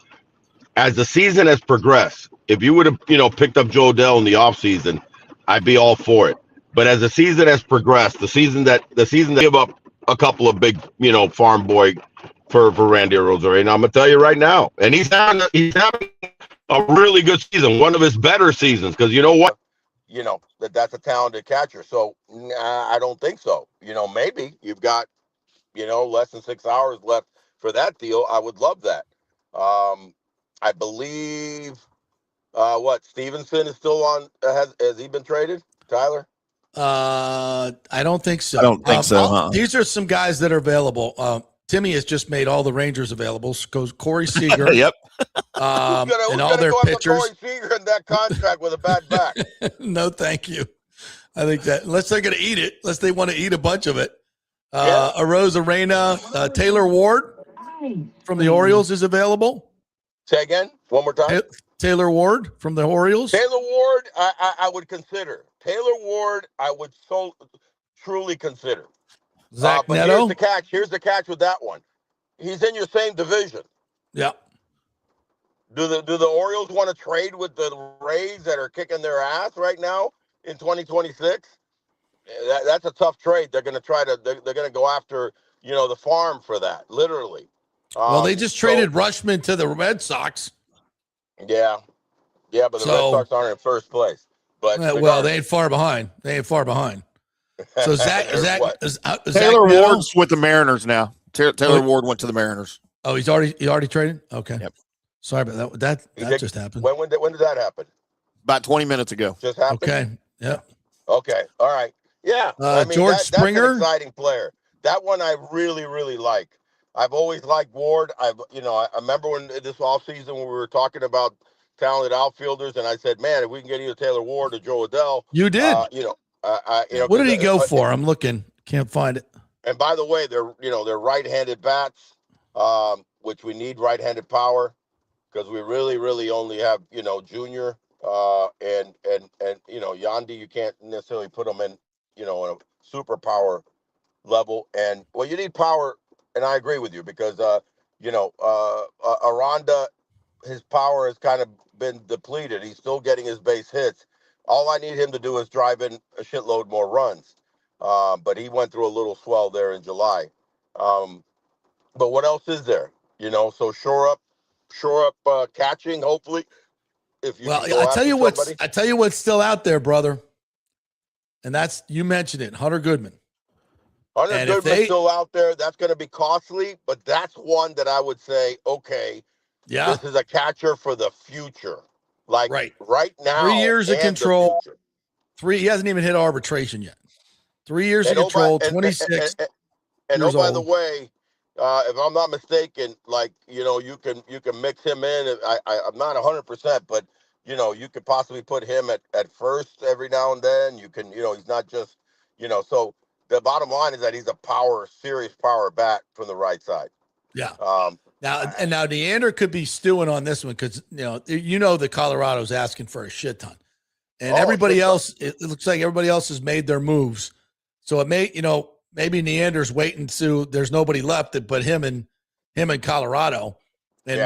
S5: as the season has progressed, if you would have, picked up Joe Adell in the offseason, I'd be all for it. But as the season has progressed, the season that give up a couple of big, farm boy for Randy Arozarena, and I'm gonna tell you right now, and he's having a really good season, one of his better seasons, because you know what? That's a talented catcher. So I don't think so. Maybe you've got, less than 6 hours left for that deal. I would love that. I believe Stevenson is still on. Has he been traded, Tyler?
S2: I don't think so.
S3: I don't think so.
S2: These are some guys that are available. Timmy has just made all the Rangers available. Goes Corey Seager.
S3: Yep.
S2: And all their pitchers.
S5: Corey Seager in that contract with a bad back.
S2: No, thank you. I think that unless they're going to eat it, unless they want to eat a bunch of it. Arozarena, Taylor Ward from the Orioles is available.
S5: Say again, one more time.
S2: Taylor Ward from the Orioles.
S5: Taylor Ward, I would consider. Taylor Ward, I would so truly consider.
S2: Zach
S5: but
S2: Neto.
S5: Here's the catch with that one. He's in your same division.
S2: Yeah.
S5: Do the Orioles want to trade with the Rays that are kicking their ass right now in 2026? That's a tough trade. They're going to they're going to go after, the farm for that, literally.
S2: Well, they just traded Rutschman to the Red Sox.
S5: Yeah, but the Red Sox aren't in first place. But
S2: they ain't far behind. So
S3: Taylor Ward's with the Mariners now. Taylor Ward went to the Mariners.
S2: Oh, he already traded? Okay.
S3: Yep.
S2: Sorry about that. That just happened.
S5: When did that happen?
S3: About 20 minutes ago.
S5: Just happened?
S2: Okay. Yep.
S5: Okay. All right. Yeah.
S2: George Springer.
S5: That's an exciting player. That one I really, really like. I've always liked Ward. I remember when this offseason when we were talking about talented outfielders, and I said, man, if we can get either Taylor Ward or Joe Adell.
S2: You did.
S5: What
S2: did he go for? I'm looking. Can't find it.
S5: And by the way, they're right-handed bats, which we need right-handed power because we really, really only have, Junior and Yandy. You can't necessarily put them in, in a super power level. And well, you need power. And I agree with you because, Aranda, his power has kind of been depleted. He's still getting his base hits. All I need him to do is drive in a shitload more runs. But he went through a little swell there in July. But what else is there? So shore up catching, hopefully.
S2: I tell you what's still out there, brother. And that's, you mentioned it, Hunter Goodman.
S5: Hunter Goodman's still out there. That's going to be costly, but that's one that I would say, okay, this is a catcher for the future. Like right now.
S2: 3 years of control. He hasn't even hit arbitration yet. 3 years of control, 26.
S5: And by the way, if I'm not mistaken, you can mix him in. I'm not 100%, but you could possibly put him at first every now and then. You can, he's not just, so the bottom line is that he's a serious power bat from the right side.
S2: Yeah. Now Neander could be stewing on this one because that Colorado's asking for a shit ton, and everybody else. It looks like everybody else has made their moves, so it may maybe Neander's waiting to. There's nobody left to put him in Colorado, and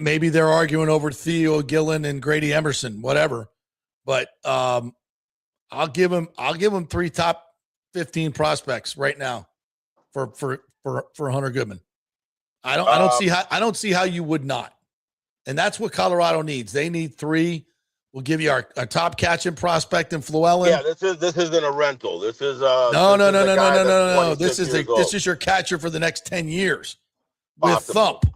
S2: maybe they're arguing over Theo Gillen and Grady Emerson, whatever. But I'll give him 3 top 15 prospects right now for Hunter Goodman. I don't see how you would not. And that's what Colorado needs. They need 3 We'll give you our top catching prospect in Llewellyn.
S5: Yeah, this isn't a rental. This is
S2: no. This
S5: is
S2: is your catcher for the next 10 years with
S5: Possible.
S2: thump,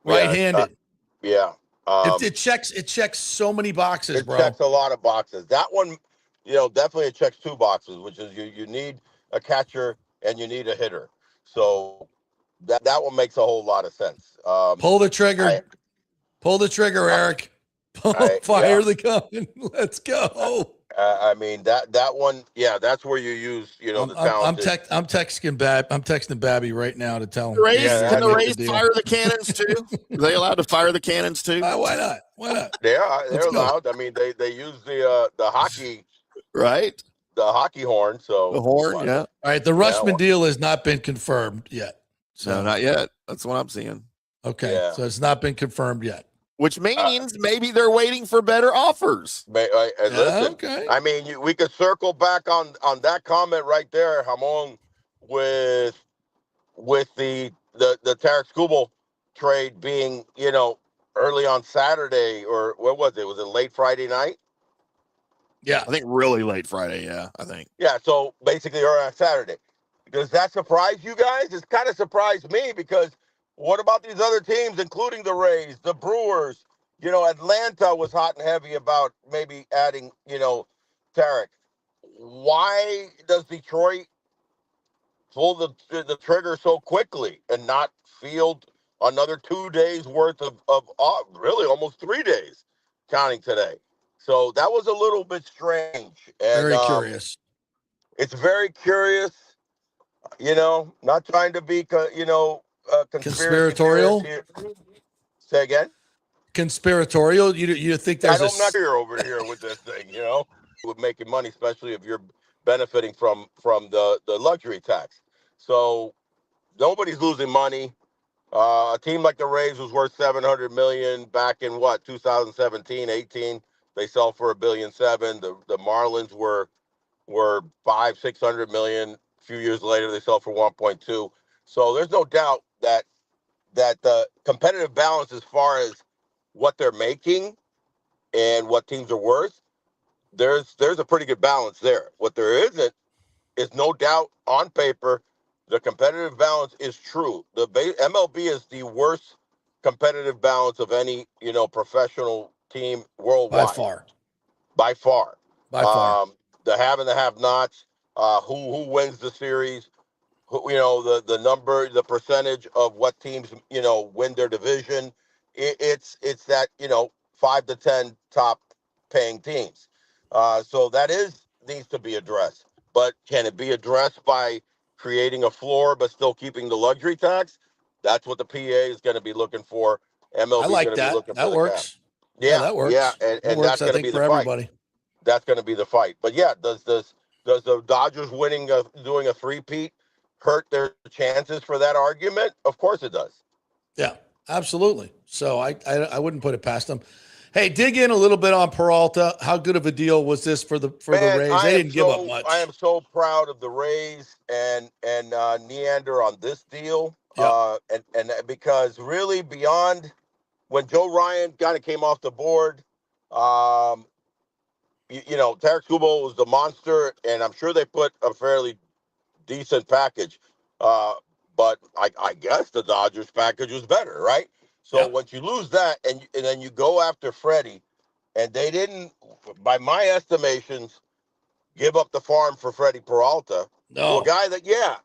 S2: right-handed.
S5: Yeah.
S2: It checks so many boxes,
S5: it
S2: bro.
S5: checks a lot of boxes. That one, definitely it checks 2 boxes, which is you need a catcher and you need a hitter. So that one makes a whole lot of sense.
S2: Pull the trigger. Pull the trigger, Eric. Fire the gun. Let's go.
S5: I mean that one, that's where you use the talent.
S2: I'm texting Babby right now to tell him.
S3: Can the Rays fire the cannons too? Are they allowed to fire the cannons too?
S2: Why not?
S5: They're allowed. I mean, they use the hockey,
S3: right?
S5: The hockey horn. So
S3: the horn, yeah.
S2: All right, the Rushman deal has not been confirmed yet. So
S3: no, not yet. That's what I'm seeing.
S2: Okay, so it's not been confirmed yet.
S3: Which means maybe they're waiting for better offers.
S5: Listen,
S2: okay.
S5: I mean, we could circle back on that comment right there, Hamon, with the Tarek Skubal trade being, early on Saturday, or what was it? Was it late Friday night?
S2: Yeah.
S3: I think really late Friday, I think.
S5: Yeah, so basically early on Saturday. Does that surprise you guys? It's kind of surprised me because what about these other teams, including the Rays, the Brewers? Atlanta was hot and heavy about maybe adding, Tarek. Why does Detroit pull the trigger so quickly and not field another 2 days worth of really almost 3 days, counting today? So that was a little bit strange. And,
S2: very curious.
S5: It's very curious. Not trying to be,
S2: conspiratorial.
S5: Say again.
S2: Conspiratorial. You think there's?
S5: I'm not here over here with this thing. With making money, especially if you're benefiting from the luxury tax. So nobody's losing money. A team like the Rays was worth $700 million back in 2017, 18. They sell for $1.7 billion. The Marlins were $500-600 million. A few years later, they sell for 1.2. So there's no doubt that the competitive balance as far as what they're making and what teams are worth, there's a pretty good balance there. What there isn't is no doubt on paper, the competitive balance is true. The MLB is the worst competitive balance of any, professional team worldwide. By far. The have and the have-nots, who wins the series, the number, the percentage of what teams, win their division. It's that, 5 to 10 top paying teams. So that needs to be addressed. But can it be addressed by creating a floor but still keeping the luxury tax? That's what the PA is going to be looking for. MLB
S2: I like
S5: is going to be looking for
S2: that works.
S5: Yeah,
S2: that works.
S5: Yeah, and that's going to be the fight.
S2: Everybody.
S5: That's going to be the fight. But yeah, does the Dodgers doing a three-peat hurt their chances for that argument? Of course it does.
S2: Yeah, absolutely. So I wouldn't put it past them. Hey, dig in a little bit on Peralta. How good of a deal was this for the Rays? They didn't give up much.
S5: I am so proud of the Rays and Neander on this deal.
S2: Yeah.
S5: And because really beyond when Joe Ryan kind of came off the board, Tarek Skubal was the monster, and I'm sure they put a fairly decent package. But I guess the Dodgers package was better, right? So once you lose that and then you go after Freddy, and they didn't, by my estimations, give up the farm for Freddy Peralta.
S2: No.
S5: To a guy that,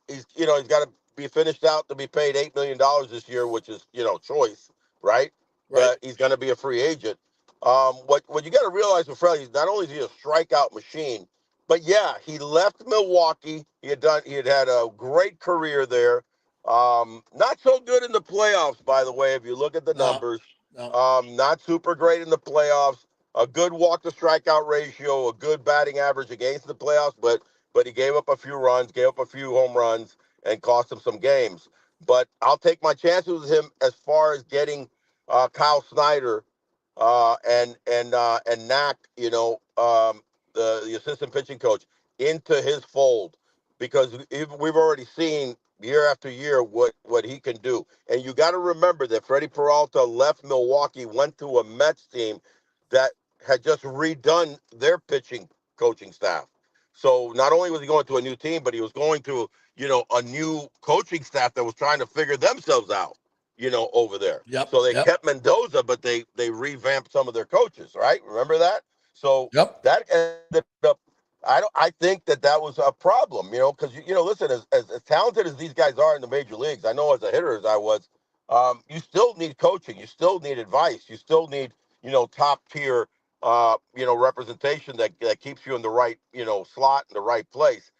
S5: he's got to be finished out to be paid $8 million this year, which is, choice, right? But he's going to be a free agent. What you got to realize with Freddy is not only is he a strikeout machine, but he left Milwaukee. He had had a great career there. Not so good in the playoffs, by the way, if you look at the numbers.
S2: No.
S5: Not super great in the playoffs. A good walk to strikeout ratio, a good batting average against the playoffs, but he gave up a few runs, gave up a few home runs, and cost him some games. But I'll take my chances with him as far as getting Kyle Snyder and Knack, the assistant pitching coach, into his fold, because we've already seen year after year what he can do. And you got to remember that Freddy Peralta left Milwaukee, went to a Mets team that had just redone their pitching coaching staff. So not only was he going to a new team, but he was going to, a new coaching staff that was trying to figure themselves out, over there.
S2: Yep.
S5: So they
S2: Yep.
S5: kept Mendoza, but they revamped some of their coaches, right? Remember that? So
S2: Yep.
S5: that ended up. I think that was a problem, because listen, as talented as these guys are in the major leagues, I know as a hitter as I was, you still need coaching, you still need advice, you still need top tier representation that keeps you in the right slot in the right place.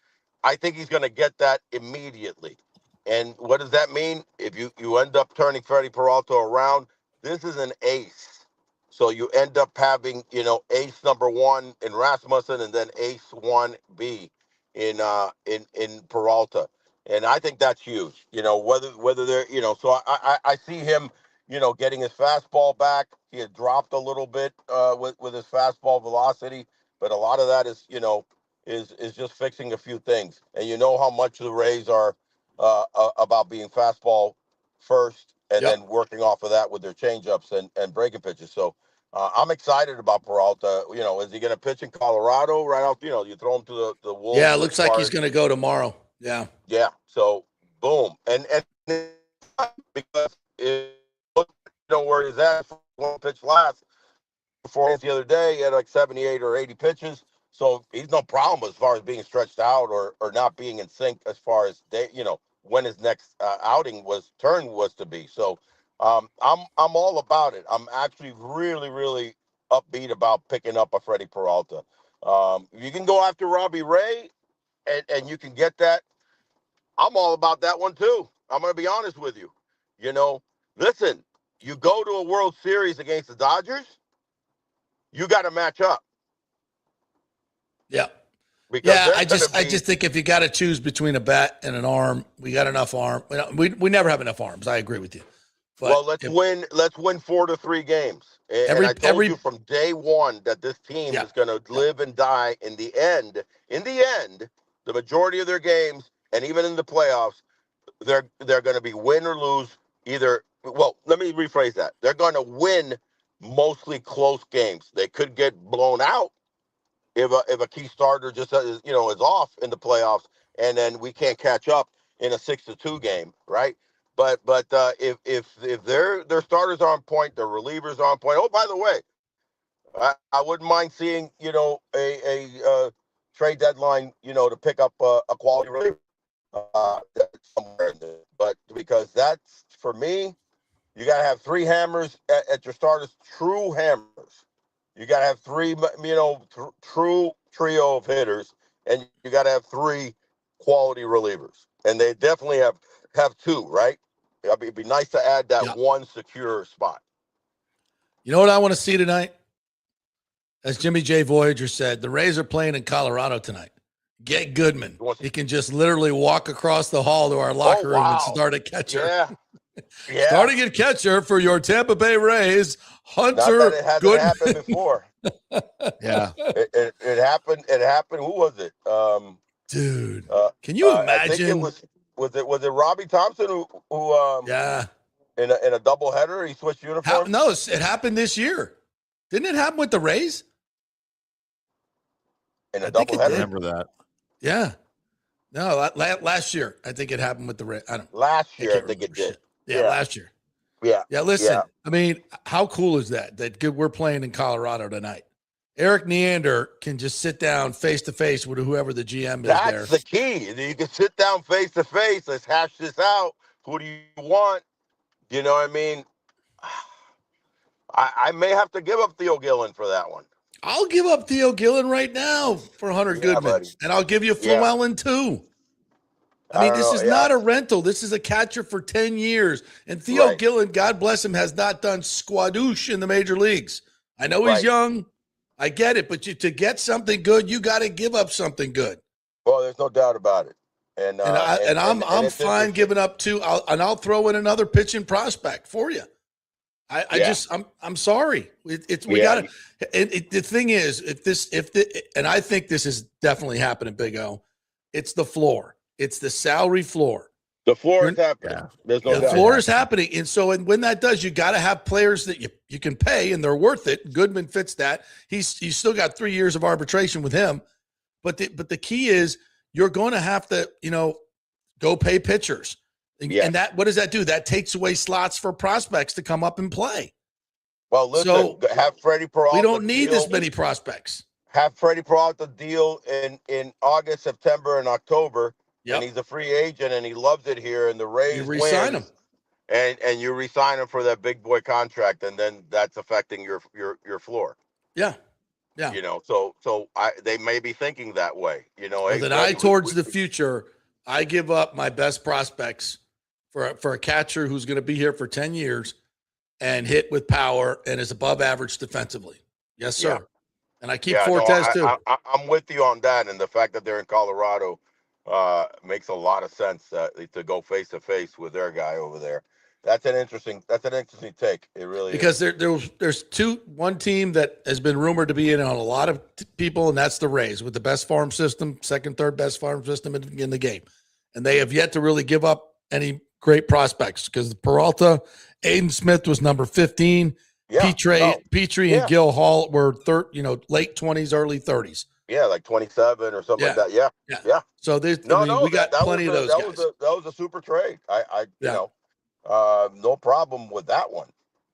S5: I think he's going to get that immediately. And what does that mean? If you end up turning Freddy Peralta around, this is an ace. So you end up having, ace number one in Rasmussen and then ace 1B in Peralta. And I think that's huge, whether they're, so I see him, getting his fastball back. He had dropped a little bit with his fastball velocity, but a lot of that is, is just fixing a few things. And you know how much the Rays are about being fastball first and then working off of that with their changeups and breaking pitches. So I'm excited about Peralta. Is he going to pitch in Colorado right off? You throw him to the Wolves.
S2: Yeah, it looks like he's going to go tomorrow. Yeah.
S5: Yeah. So boom, and because where he's at, one pitch last performance the other day, he had like 78 or 80 pitches. So he's no problem as far as being stretched out or not being in sync as far as when his next turn was to be. So I'm all about it. I'm actually really, really upbeat about picking up a Freddy Peralta. You can go after Robbie Ray and you can get that. I'm all about that one too. I'm going to be honest with you. Listen, you go to a World Series against the Dodgers, you got to match up.
S2: Yeah.
S5: Because
S2: I just think if you got to choose between a bat and an arm, we got enough arm. We never have enough arms. I agree with you. But
S5: well, let's win 4-3 games. And I told you from day one that this team is going to live and die in the end. In the end, the majority of their games, and even in the playoffs, they're going to be win or lose. Either, well, let me rephrase that. They're going to win mostly close games. They could get blown out if a key starter just is off in the playoffs, and then we can't catch up in a 6-2 game, right? But if their starters are on point, their relievers are on point. Oh, by the way, I wouldn't mind seeing a trade deadline to pick up a quality reliever somewhere in there. But because that's, for me, you got to have three hammers at your starters, true hammers. You got to have three, true trio of hitters, and you got to have three quality relievers. And they definitely have two, right? It'd be nice to add that one secure spot.
S2: You know what I want to see tonight? As Jimmy J. Voyager said, the Rays are playing in Colorado tonight. Get Goodman. He can just literally walk across the hall to our locker room and start a catcher.
S5: Yeah.
S2: Starting at catcher for your Tampa Bay Rays, Hunter
S5: Not that it hasn't
S2: Goodman.
S5: happened before.
S3: Yeah.
S5: It happened. It happened. Who was it?
S2: Dude, can you imagine?
S5: I think was it Robbie Thompson who in a doubleheader he switched uniforms?
S2: No, it happened this year. Didn't it happen with the Rays?
S5: In a doubleheader?
S3: I remember that.
S2: Yeah. No, last year I think it happened with the Rays.
S5: Last year I think it did.
S2: Yeah, last year.
S5: Yeah.
S2: Yeah, listen. I mean, how cool is that we're playing in Colorado tonight? Eric Neander can just sit down face to face with whoever the GM is there.
S5: That's the key. You can sit down face to face. Let's hash this out. Who do you want? You know what I mean? I may have to give up Theo Gillen for that one.
S2: I'll give up Theo Gillen right now for Hunter Goodman.
S5: Buddy.
S2: And I'll give you Llewellyn too. I mean, this is not a rental. This is a catcher for 10 years. And Theo Gillen, God bless him, has not done squadoosh in the major leagues. I know he's young. I get it. But to get something good, you got to give up something good.
S5: Well, there's no doubt about it. And
S2: I'm fine giving up two. I'll throw in another pitching prospect for you. I'm sorry. We got to. The thing is, and I think this is definitely happening, Big O. It's the floor. It's the salary floor.
S5: The floor is happening. There's no doubt.
S2: The floor is happening, and so when that does, you got to have players that you can pay, and they're worth it. Goodman fits that. He's still got 3 years of arbitration with him, but the key is you're going to have to go pay pitchers, and that what does that do? That takes away slots for prospects to come up and play.
S6: Well, listen, have Freddy Peralta.
S2: We don't need this many prospects.
S6: Have Freddy Peralta deal in August, September, and October.
S2: Yep.
S6: And he's a free agent, and he loves it here. And the Rays
S2: you re-sign him,
S6: and you re-sign him for that big boy contract, and then that's affecting your floor.
S2: Yeah.
S6: So they may be thinking that way.
S2: With an eye towards the future, I give up my best prospects for a catcher who's going to be here for 10 years and hit with power and is above average defensively. Yes, sir. Yeah. And I keep Fortes too.
S6: I'm with you on that, and the fact that they're in Colorado makes a lot of sense to go face to face with their guy over there. That's an interesting take. It really
S2: because there's one team that has been rumored to be in on a lot of people, and that's the Rays with the best farm system, second, third best farm system in the game, and they have yet to really give up any great prospects because Peralta, Aiden Smith was number 15. Yeah, Petrie and Gil Hall were late 20s, early 30s.
S6: Yeah, like 27 or something like that. Yeah.
S2: So we got plenty of those guys.
S6: That was a super trade. No problem with that one.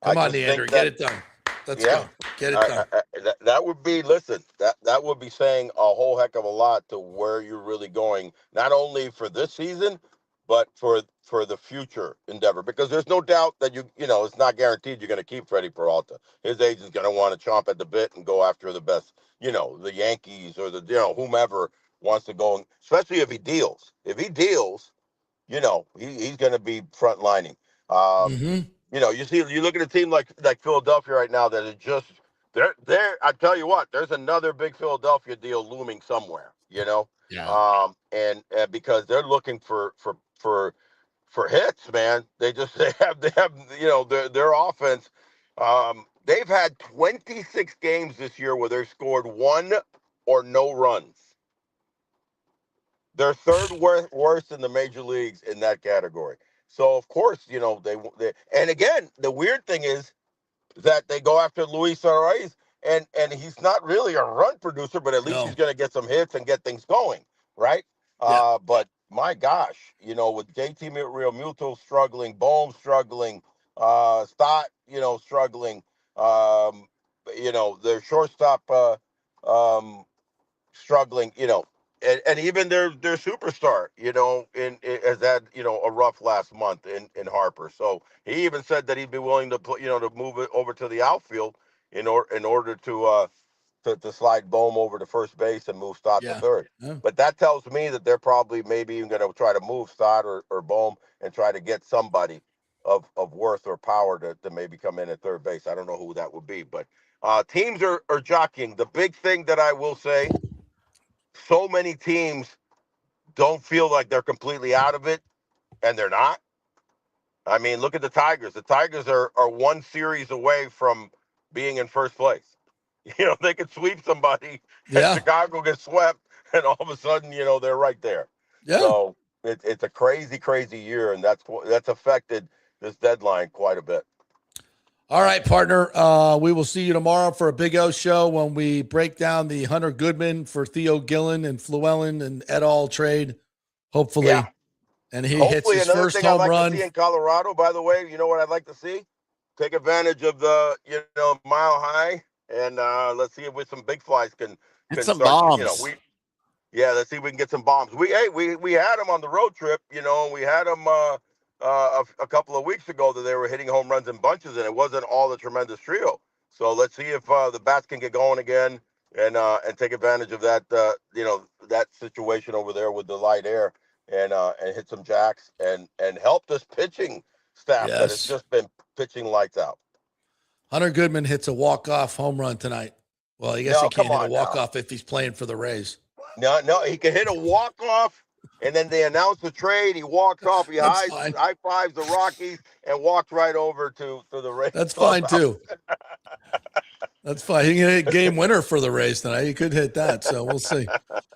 S2: Come on, Neander, get it done. Let's go. Get it done.
S6: That would be that would be saying a whole heck of a lot to where you're really going, not only for this season, but for the future endeavor, because there's no doubt that it's not guaranteed you're going to keep Freddy Peralta. His agent's going to want to chomp at the bit and go after the best, the Yankees or whomever wants to go, especially if he deals. If he deals, he's going to be frontlining. You look at a team like Philadelphia right now that is just they're. I tell you what, there's another big Philadelphia deal looming somewhere. And because they're looking for hits, man. They have their offense. They've had 26 games this year where they've scored 1 or no runs. They're third worst in the major leagues in that category. So of course, they and again, the weird thing is that they go after Luis Arias, and he's not really a run producer, but at least he's going to get some hits and get things going, right? Yeah. But my gosh, with JT Realmuto struggling, Bohm struggling, Stott, struggling, their shortstop struggling, and even their superstar, has had, a rough last month in Harper. So he even said that he'd be willing to put, to move it over to the outfield in order to slide Bohm over to first base and move Stott to third. Yeah. But that tells me that they're probably maybe even going to try to move Stott or Bohm and try to get somebody of worth or power to maybe come in at third base. I don't know who that would be, but teams are jockeying. The big thing that I will say, so many teams don't feel like they're completely out of it, and they're not. I mean, look at the Tigers. The Tigers are one series away from being in first place. They could sweep somebody, and Chicago gets swept, and all of a sudden, they're right there. Yeah. So it's a crazy, crazy year, and that's affected this deadline quite a bit.
S2: All right, partner. We will see you tomorrow for a Big O show when we break down the Hunter Goodman for Theo Gillen and Llewellyn and et al. Trade. Hopefully, and he hits his first home run.
S6: To see in Colorado, by the way, you know what I'd like to see? Take advantage of the mile high, and let's see if with some big flies can
S3: some
S6: start,
S3: bombs.
S6: Let's see if we can get some bombs. We had them on the road trip, and we had them a couple of weeks ago that they were hitting home runs in bunches, and it wasn't all the tremendous trio. So let's see if the bats can get going again and take advantage of that that situation over there with the light air and hit some jacks and help this pitching staff that has just been pitching lights out.
S2: Hunter Goodman hits a walk-off home run tonight. Well, I guess he can't hit a walk-off if he's playing for the Rays.
S6: No, he can hit a walk-off, and then they announce the trade. He walks off. He high-fives the Rockies and walks right over to the Rays.
S2: That's fine, too. That's fine. He can hit game winner for the Rays tonight. He could hit that, so we'll see.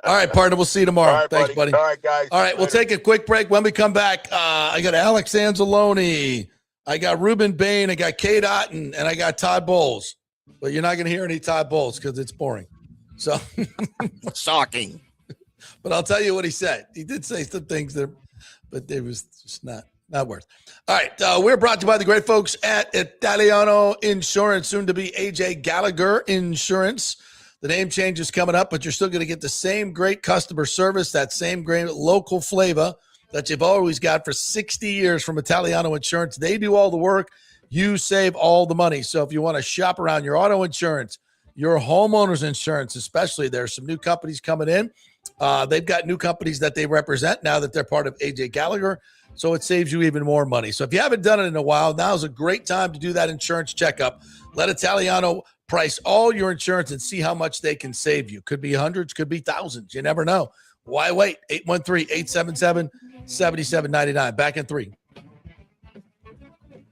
S2: All right, partner, we'll see you tomorrow.
S6: All right,
S2: Thanks, buddy.
S6: All right, guys.
S2: All right, we'll take a quick break. When we come back, I got Alex Anzalone, I got Ruben Bain, I got Kate Otten, and I got Todd Bowles. But you're not going to hear any Todd Bowles because it's boring. So
S3: Shocking.
S2: But I'll tell you what he said. He did say some things there, but it was just not worth. All right. We're brought to you by the great folks at Italiano Insurance, soon to be AJ Gallagher Insurance. The name change is coming up, but you're still going to get the same great customer service, that same great local flavor that you've always got for 60 years from Italiano Insurance. They do all the work. You save all the money. So if you want to shop around your auto insurance, your homeowner's insurance, especially, there's some new companies coming in. They've got new companies that they represent now that they're part of AJ Gallagher. So it saves you even more money. So if you haven't done it in a while, now's a great time to do that insurance checkup. Let Italiano price all your insurance and see how much they can save you. Could be hundreds, could be thousands. You never know. Why wait? 813-877-7799. Back in 3.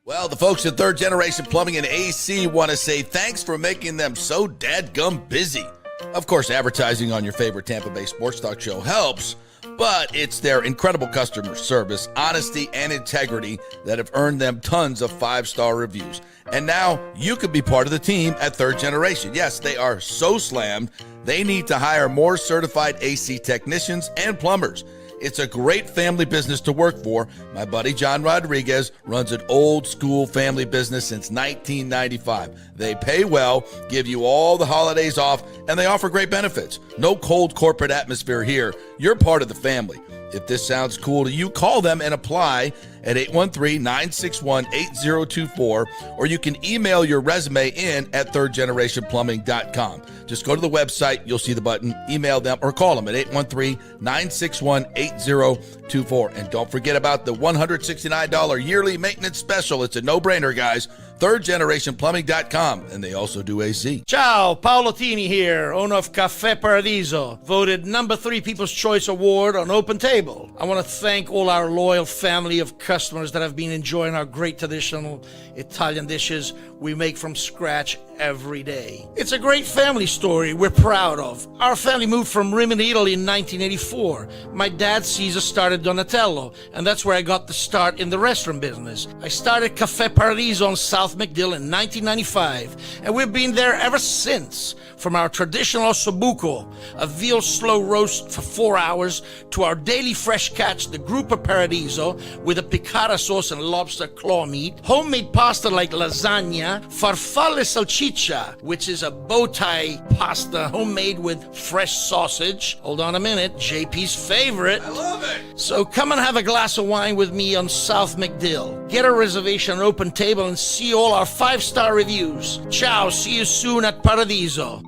S2: Well, the folks at Third Generation Plumbing and AC want to say thanks for making them so dadgum busy. Of course, advertising on your favorite Tampa Bay sports talk show helps, but it's their incredible customer service, honesty, and integrity that have earned them tons of 5-star reviews. And now you could be part of the team at Third Generation. Yes, they are so slammed, they need to hire more certified AC technicians and plumbers. It's a great family business to work for. My buddy John Rodriguez runs an old school family business since 1995. They pay well, give you all the holidays off, and they offer great benefits. No cold corporate atmosphere here. You're part of the family. If this sounds cool to you, call them and apply at 813-961-8024, or you can email your resume in at thirdgenerationplumbing.com. Just go to the website, you'll see the button, email them, or call them at 813-961-8024. And don't forget about the $169 yearly maintenance special. It's a no-brainer, guys. thirdgenerationplumbing.com, and they also do AC.
S7: Ciao, Paolo Tini here, owner of Caffè Paradiso, voted number 3 People's Choice Award on Open Table. I want to thank all our loyal family of customers that have been enjoying our great traditional Italian dishes we make from scratch every day. It's a great family story we're proud of. Our family moved from Rimini, Italy in 1984. My dad, Caesar, started Donatello, and that's where I got the start in the restaurant business. I started Caffè Paradiso on South McDill in 1995, and we've been there ever since. From our traditional ossobuco, a veal slow roast for 4 hours, to our daily fresh catch, the Gruppo Paradiso, with a piccata sauce and lobster claw meat, homemade pasta like lasagna, farfalle salchicha, which is a bow tie pasta homemade with fresh sausage. Hold on a minute, JP's favorite.
S2: I love it.
S7: So come and have a glass of wine with me on South McDill. Get a reservation on Open Table and see all our 5-star reviews. Ciao, see you soon at Paradiso.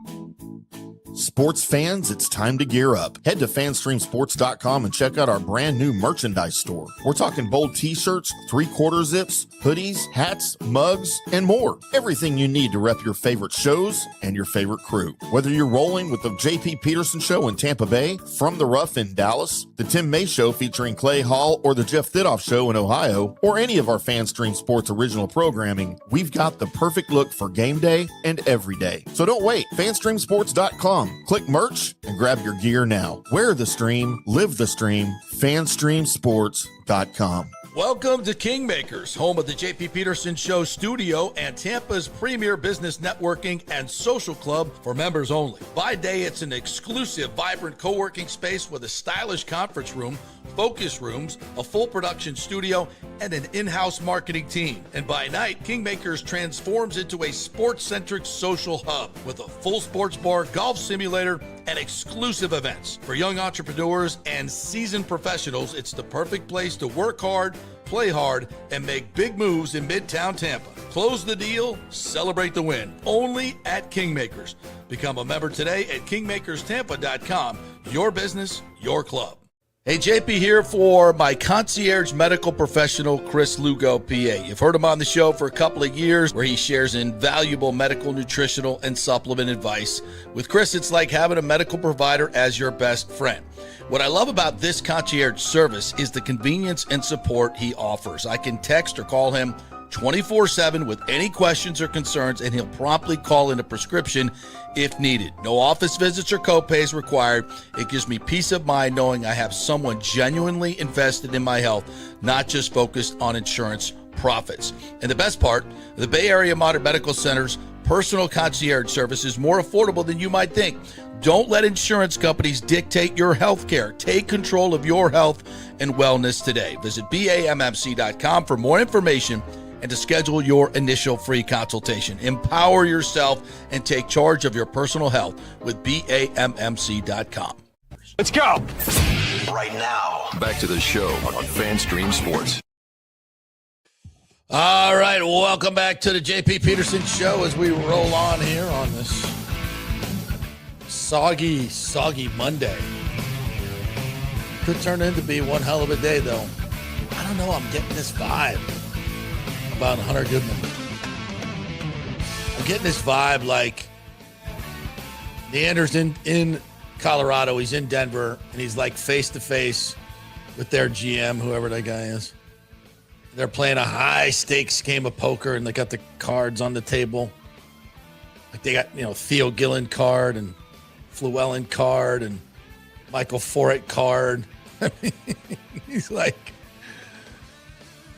S8: Sports fans, it's time to gear up. Head to fanstreamsports.com and check out our brand new merchandise store. We're talking bold t-shirts, 3/4 zips, hoodies, hats, mugs, and more. Everything you need to rep your favorite shows and your favorite crew. Whether you're rolling with the JP Peterson Show in Tampa Bay, From the Rough in Dallas, the Tim May Show featuring Clay Hall, or the Jeff Thidoff Show in Ohio, or any of our Fanstream Sports original programming, we've got the perfect look for game day and every day. So don't wait. fanstreamsports.com. Click merch and grab your gear now. Wear the stream, live the stream, fanstreamsports.com.
S2: Welcome to Kingmakers, home of the JP Peterson Show studio and Tampa's premier business networking and social club for members only. By day, it's an exclusive, vibrant co-working space with a stylish conference room, focus rooms, a full production studio, and an in-house marketing team. And by night, Kingmakers transforms into a sports-centric social hub with a full sports bar, golf simulator, and exclusive events. For young entrepreneurs and seasoned professionals, it's the perfect place to work hard, play hard, and make big moves in Midtown Tampa. Close the deal, celebrate the win. Only at Kingmakers. Become a member today at kingmakerstampa.com. Your business, your club. Hey, JP here for my concierge medical professional, Chris Lugo, PA. You've heard him on the show for a couple of years where he shares invaluable medical, nutritional, and supplement advice. With Chris, it's like having a medical provider as your best friend. What I love about this concierge service is the convenience and support he offers. I can text or call him 24/7 with any questions or concerns, and he'll promptly call in a prescription if needed. No office visits or copays required. It gives me peace of mind knowing I have someone genuinely invested in my health, not just focused on insurance profits. And the best part, the Bay Area Modern Medical Center's personal concierge service is more affordable than you might think. Don't let insurance companies dictate your health care. Take control of your health and wellness today. Visit BAMMC.com for more information and to schedule your initial free consultation. Empower yourself and take charge of your personal health with BAMMC.com.
S4: Let's go.
S1: Right now.
S4: Back to the show on FanStream Sports.
S2: All right, welcome back to the JP Peterson Show as we roll on here on this soggy Monday. Could turn into be one hell of a day, though. I don't know. I'm getting this vibe about Hunter Goodman. I'm getting this vibe like Neander's in Colorado. He's in Denver, and he's like face to face with their GM, whoever that guy is. They're playing a high stakes game of poker, and they got the cards on the table. Like they got, Theo Gillen card and Llewellyn card and Michael Forett card. I mean, he's like,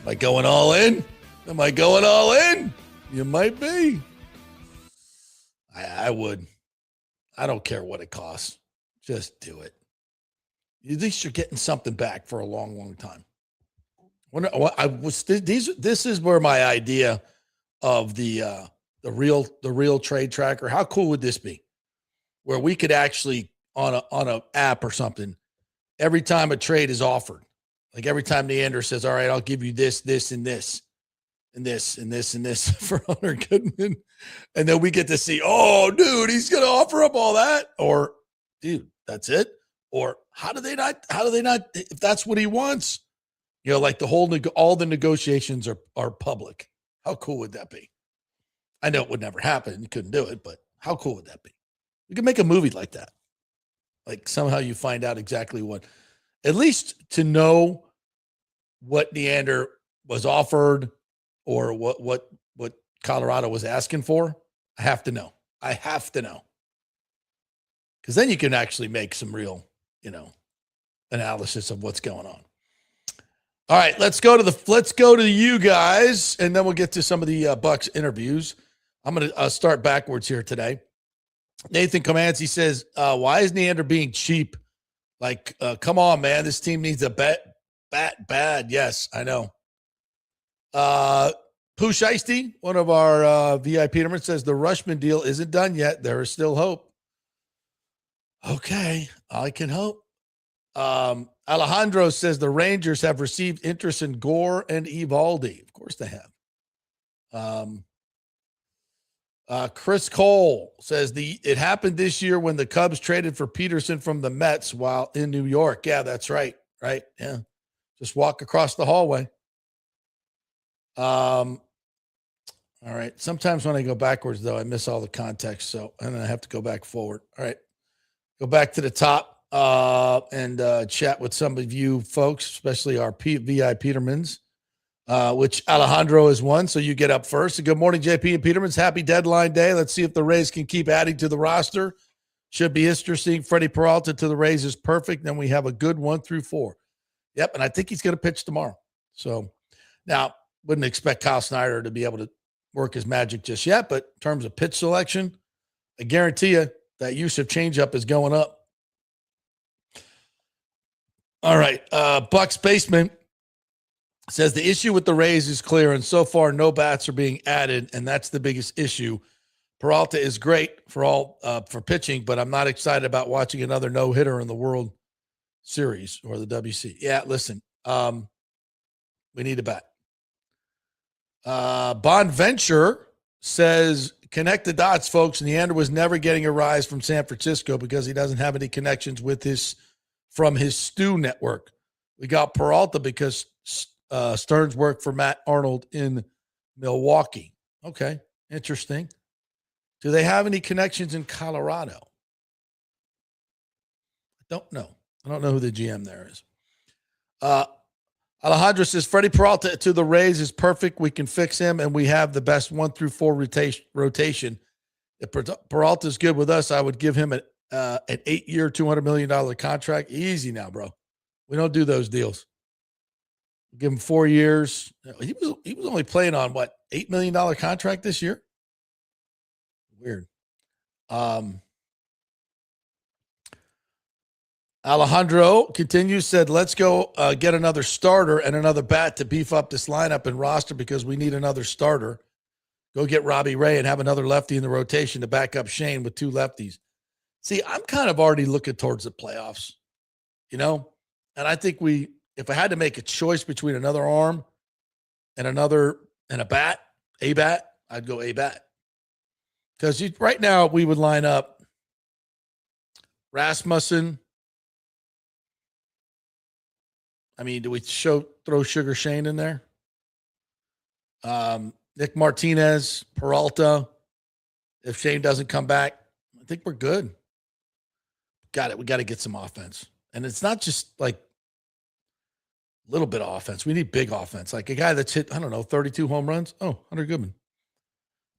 S2: am I going all in? Am I going all in? You might be. I would. I don't care what it costs. Just do it. At least you're getting something back for a long, long time. This is where my idea of the real trade tracker. How cool would this be? Where we could actually on a app or something, every time a trade is offered, like every time Neander says, "All right, I'll give you this, this, and this, and this, and this, and this for Hunter Goodman," and then we get to see, oh, dude, he's gonna offer up all that, or dude, that's it, or how do they not? If that's what he wants. Like all the negotiations are public. How cool would that be? I know it would never happen. You couldn't do it, but how cool would that be? You could make a movie like that. Like somehow you find out exactly what, at least to know what Neander was offered or what Colorado was asking for. I have to know. Because then you can actually make some real, analysis of what's going on. All right, let's go to you guys, and then we'll get to some of the Bucs interviews. I'm going to start backwards here today. Nathan Comanci says, why is Neander being cheap? Like, come on, man, this team needs a bat bad. Yes, I know. Pooh Shiesty, one of our VIP Peterman, says the Rushman deal isn't done yet. There is still hope. Okay, I can hope. Alejandro says the Rangers have received interest in Gore and Evaldi. Of course they have. Chris Cole says it happened this year when the Cubs traded for Peterson from the Mets while in New York. Yeah, that's right. Right. Yeah. Just walk across the hallway. All right. Sometimes when I go backwards, though, I miss all the context. So and then I have to go back forward. All right. Go back to the top. And chat with some of you folks, especially our VI Petermans, which Alejandro is one. So you get up first. So good morning, JP and Petermans. Happy deadline day. Let's see if the Rays can keep adding to the roster. Should be interesting. Freddy Peralta to the Rays is perfect. Then we have a good 1 through 4. Yep, and I think he's going to pitch tomorrow. So now wouldn't expect Kyle Snyder to be able to work his magic just yet, but in terms of pitch selection, I guarantee you that use of changeup is going up. All right. Bucs Basement says the issue with the Rays is clear, and so far no bats are being added, and that's the biggest issue. Peralta is great for pitching, but I'm not excited about watching another no-hitter in the World Series or the WC. Yeah, listen, we need a bat. Bonventure says, connect the dots, folks. Neander was never getting a rise from San Francisco because he doesn't have any connections from his Stu network. We got Peralta because Stearns worked for Matt Arnold in Milwaukee. Okay, interesting. Do they have any connections in Colorado? I don't know. I don't know who the GM there is. Alejandro says, Freddy Peralta to the Rays is perfect. We can fix him, and we have the best 1 through 4 rotation. If Peralta is good with us, I would give him an 8-year, $200 million contract. Easy now, bro. We don't do those deals. Give him 4 years. He was only playing on what, $8 million contract this year? Weird. Alejandro continues, said, let's go get another starter and another bat to beef up this lineup and roster because we need another starter. Go get Robbie Ray and have another lefty in the rotation to back up Shane with 2 lefties. See, I'm kind of already looking towards the playoffs, you know? And I think if I had to make a choice between another arm and a bat, I'd go a bat. Because right now we would line up Rasmussen. I mean, do we throw Sugar Shane in there? Nick Martinez, Peralta. If Shane doesn't come back, I think we're good. Got it. We got to get some offense. And it's not just like a little bit of offense. We need big offense. Like a guy that's hit, 32 home runs. Oh, Hunter Goodman.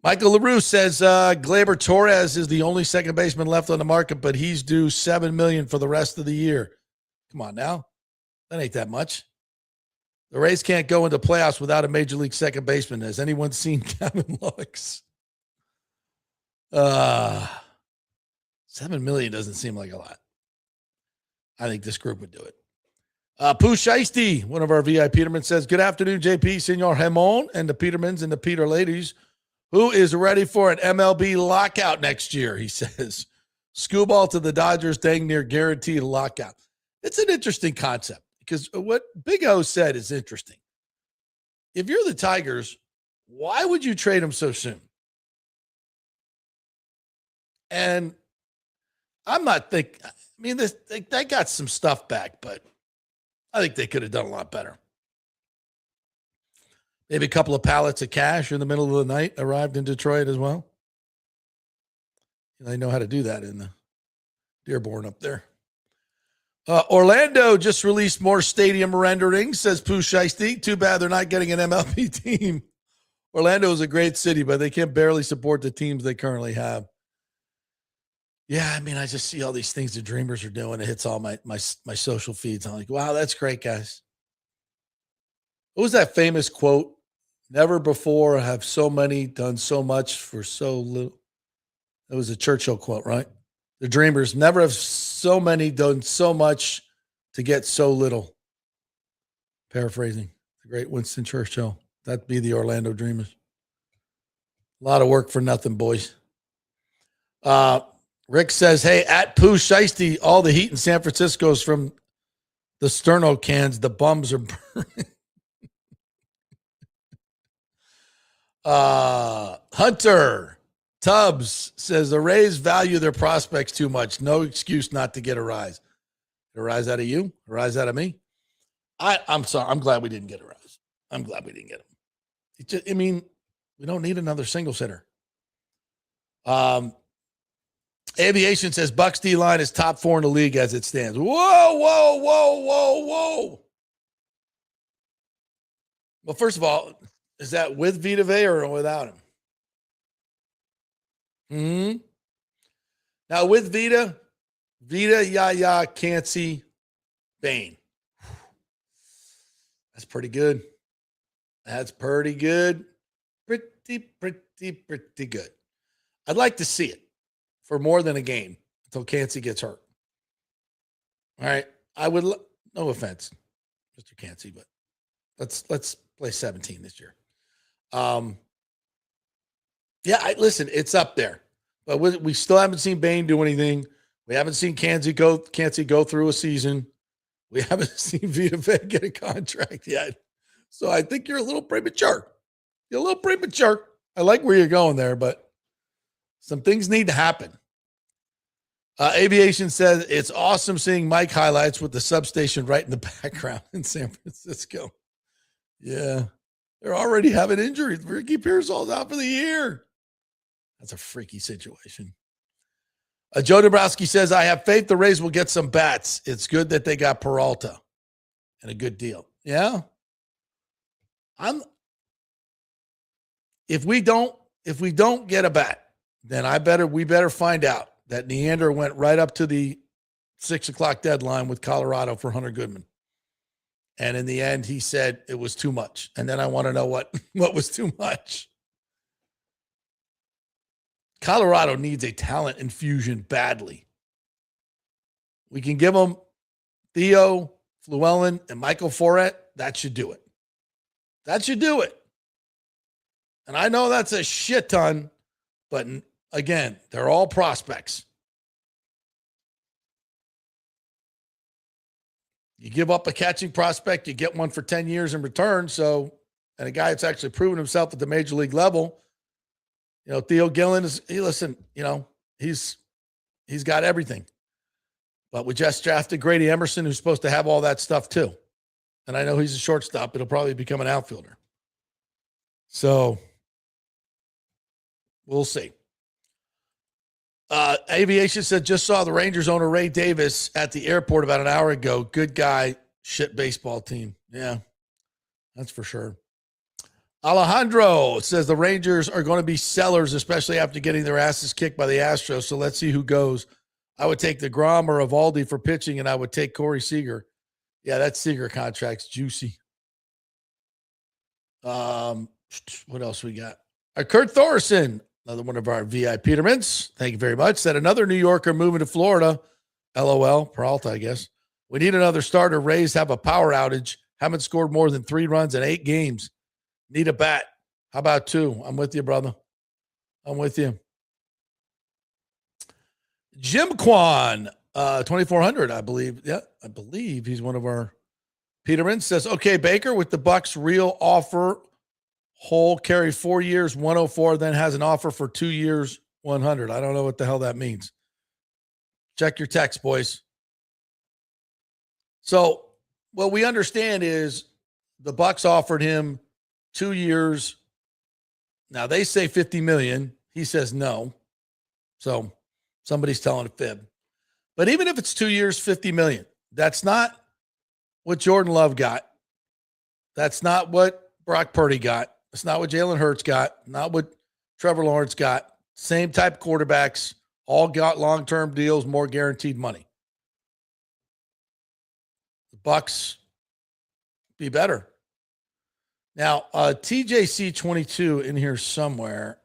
S2: Michael LaRue says Gleyber Torres is the only second baseman left on the market, but he's due $7 million for the rest of the year. Come on now. That ain't that much. The Rays can't go into playoffs without a major league second baseman. Has anyone seen Kevin Lux? $7 million doesn't seem like a lot. I think this group would do it. Pooh Shiesty, one of our VIP Peterman, says, good afternoon, JP, Senor Ramon, and the Petermans and the Peter ladies. Who is ready for an MLB lockout next year? He says, Scooball to the Dodgers, dang near guaranteed lockout. It's an interesting concept because what Big O said is interesting. If you're the Tigers, why would you trade him so soon? And I'm not thinking, they got some stuff back, but I think they could have done a lot better. Maybe a couple of pallets of cash in the middle of the night arrived in Detroit as well. They know how to do that in the Dearborn up there. Orlando just released more stadium renderings, says Pooh Shiesty. Too bad they're not getting an MLB team. Orlando is a great city, but they can barely support the teams they currently have. Yeah, I just see all these things the Dreamers are doing. It hits all my social feeds. I'm like, wow, that's great, guys. What was that famous quote? Never before have so many done so much for so little. That was a Churchill quote, right? The Dreamers never have so many done so much to get so little. Paraphrasing the great Winston Churchill. That'd be the Orlando Dreamers. A lot of work for nothing, boys. Rick says, hey, at Pooh Shiesty, all the heat in San Francisco is from the Sterno cans. The bums are burning. Hunter Tubbs says the Rays value their prospects too much. No excuse not to get a rise. Get a rise out of you? A rise out of me? I'm sorry. I'm glad we didn't get a rise. I'm glad we didn't get him. We don't need another single hitter. Aviation says Bucs D line is top 4 in the league as it stands. Whoa. Well, first of all, is that with Vita Vea or without him? Now with Vita, Yaya, Cansey, Bain. That's pretty good. That's pretty good. Pretty good. I'd like to see it for more than a game until Cansey gets hurt. All right. I would, no offense, Mr. Cansey, but let's play 17 this year. Listen, it's up there, but we still haven't seen Bain do anything. We haven't seen Cansey go through a season. We haven't seen Vita Vea get a contract yet. So I think you're a little premature. I like where you're going there, but some things need to happen. Aviation says it's awesome seeing Mike highlights with the substation right in the background in San Francisco. Yeah. They're already having injuries. Ricky Pearsall's out for the year. That's a freaky situation. Joe Dabrowski says, I have faith the Rays will get some bats. It's good that they got Peralta and a good deal. Yeah. If we don't get a bat, then we better find out that Neander went right up to the 6:00 deadline with Colorado for Hunter Goodman. And in the end, he said it was too much. And then I want to know what was too much. Colorado needs a talent infusion badly. We can give them Theo, Fluellen, and Michael Foret. That should do it. That should do it. And I know that's a shit ton, but again, they're all prospects. You give up a catching prospect, you get one for 10 years in return. So, and a guy that's actually proven himself at the major league level, Theo Gillen he's got everything. But we just drafted Grady Emerson, who's supposed to have all that stuff too. And I know he's a shortstop. It'll probably become an outfielder. So we'll see. Aviation said, just saw the Rangers owner Ray Davis at the airport about an hour ago. Good guy, shit baseball team. Yeah, that's for sure. Alejandro says the Rangers are going to be sellers, especially after getting their asses kicked by the Astros. So let's see who goes. I would take DeGrom or Evaldi for pitching, and I would take Corey Seager. Yeah, that Seager contract's juicy. What else we got? Kurt Thorson, another one of our VIP Petermans. Thank you very much. Said another New Yorker moving to Florida. LOL. Peralta, I guess. We need another starter. Rays have a power outage. Haven't scored more than 3 runs in 8 games. Need a bat. How about 2? I'm with you, brother. I'm with you. Jim Kwan, 2400, I believe. Yeah, I believe he's one of our Petermans. Says, okay, Baker, with the Bucs real offer, whole carry 4 years, 104, then has an offer for 2 years, 100. I don't know what the hell that means. Check your text, boys. So what we understand is the Bucs offered him 2 years. Now they say $50 million. He says no. So somebody's telling a fib. But even if it's 2 years, $50 million, that's not what Jordan Love got. That's not what Brock Purdy got. That's not what Jalen Hurts got. Not what Trevor Lawrence got. Same type quarterbacks, all got long-term deals, more guaranteed money. The Bucs be better. Now, TJC22 in here somewhere.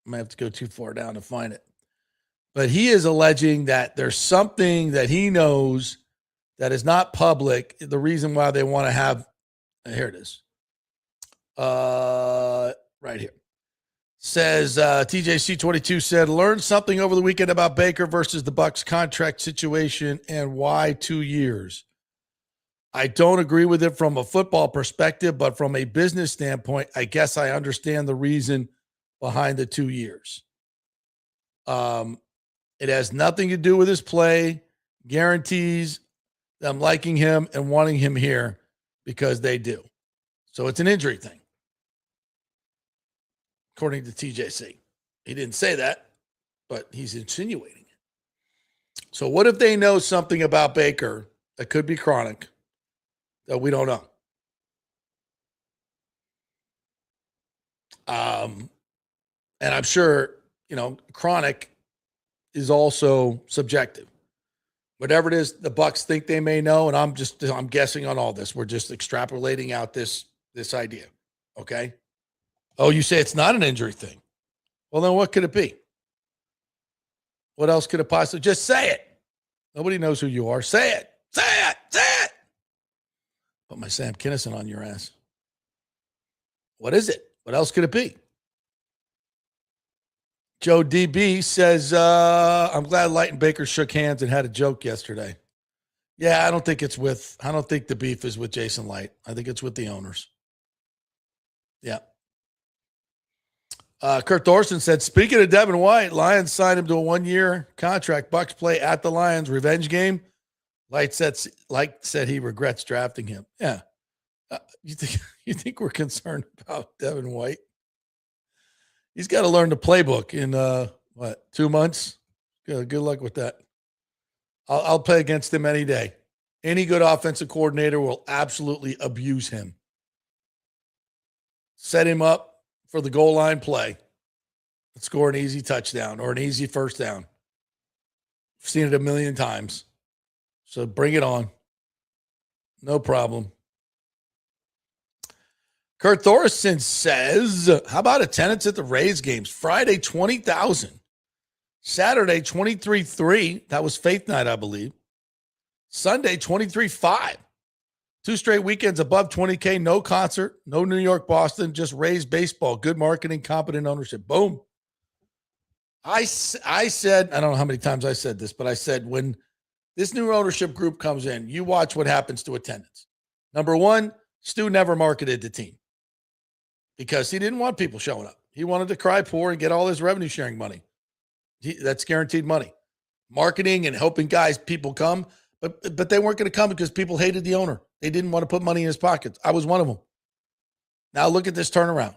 S2: I might have to go too far down to find it. But he is alleging that there's something that he knows that is not public. The reason why they want to have, here it is. Right here. Says TJC22 said, learned something over the weekend about Baker versus the Bucs contract situation and why 2 years. I don't agree with it from a football perspective, but from a business standpoint, I guess I understand the reason behind the 2 years. It has nothing to do with his play, guarantees them liking him and wanting him here because they do. So it's an injury thing, according to TJC. He didn't say that, but he's insinuating it. So what if they know something about Baker that could be chronic that we don't know? And I'm sure, chronic is also subjective. Whatever it is, the Bucs think they may know, and I'm guessing on all this. We're just extrapolating out this idea. Okay? Oh, you say it's not an injury thing. Well, then what could it be? What else could it possibly? Just say it. Nobody knows who you are. Say it. Say it. Say it. Put my Sam Kinison on your ass. What is it? What else could it be? Joe DB says, I'm glad Light and Baker shook hands and had a joke yesterday. Yeah, I don't think the beef is with Jason Light. I think it's with the owners. Yeah. Kurt Thorson said, speaking of Devin White, Lions signed him to a 1-year contract. Bucs play at the Lions revenge game. Light said he regrets drafting him. Yeah. You think we're concerned about Devin White? He's got to learn the playbook in 2 months. Good luck with that. I'll play against him any day. Any good offensive coordinator will absolutely abuse him. Set him up for the goal line play. Score an easy touchdown or an easy first down. I've seen it a million times. So bring it on. No problem. Kurt Thorson says, how about attendance at the Rays games? Friday, 20,000. Saturday, 23.3. That was Faith Night, I believe. Sunday, 23.5. 2 straight weekends above 20K. No concert, no New York, Boston, just Rays baseball. Good marketing, competent ownership. Boom. I said, I don't know how many times I said this, but I said when this new ownership group comes in, you watch what happens to attendance. Number one, Stu never marketed the team because he didn't want people showing up. He wanted to cry poor and get all his revenue sharing money. That's guaranteed money. Marketing and helping people come, but they weren't going to come because people hated the owner. They didn't want to put money in his pockets. I was one of them. Now look at this turnaround.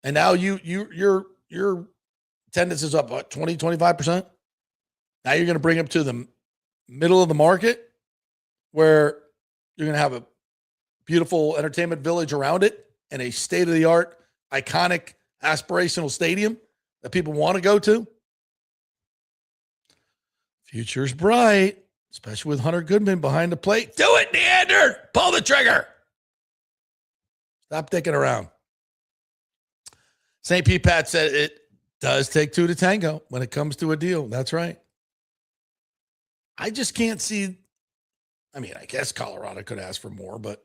S2: And now your attendance is up, what, 20, 25%? Now you're going to bring up to the middle of the market where you're going to have a beautiful entertainment village around it and a state-of-the-art, iconic, aspirational stadium that people want to go to. Future's bright, especially with Hunter Goodman behind the plate. Do it, Neander! Pull the trigger! Stop dicking around. St. P. Pat said it does take 2 to tango when it comes to a deal. That's right. I just can't see. I mean, I guess Colorado could ask for more, but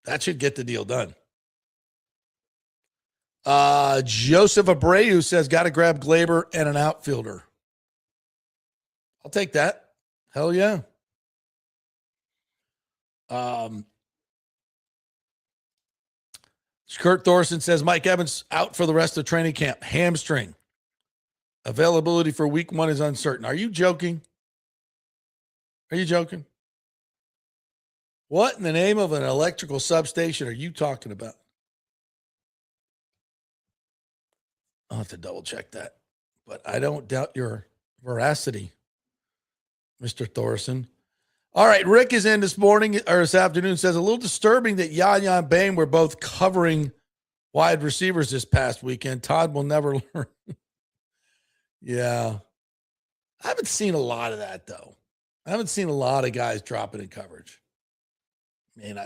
S2: that should get the deal done. Joseph Abreu says, got to grab Glaber and an outfielder. I'll take that. Hell yeah. Kurt Thorson says, Mike Evans out for the rest of training camp. Hamstring. Availability for week 1 is uncertain. Are you joking? Are you joking? What in the name of an electrical substation are you talking about? I'll have to double check that, but I don't doubt your veracity, Mr. Thorson. All right, Rick is in this morning or this afternoon, says a little disturbing that Yaya and Bain were both covering wide receivers this past weekend. Todd will never learn. Yeah. I haven't seen a lot of that, though. I haven't seen a lot of guys dropping in coverage. I mean,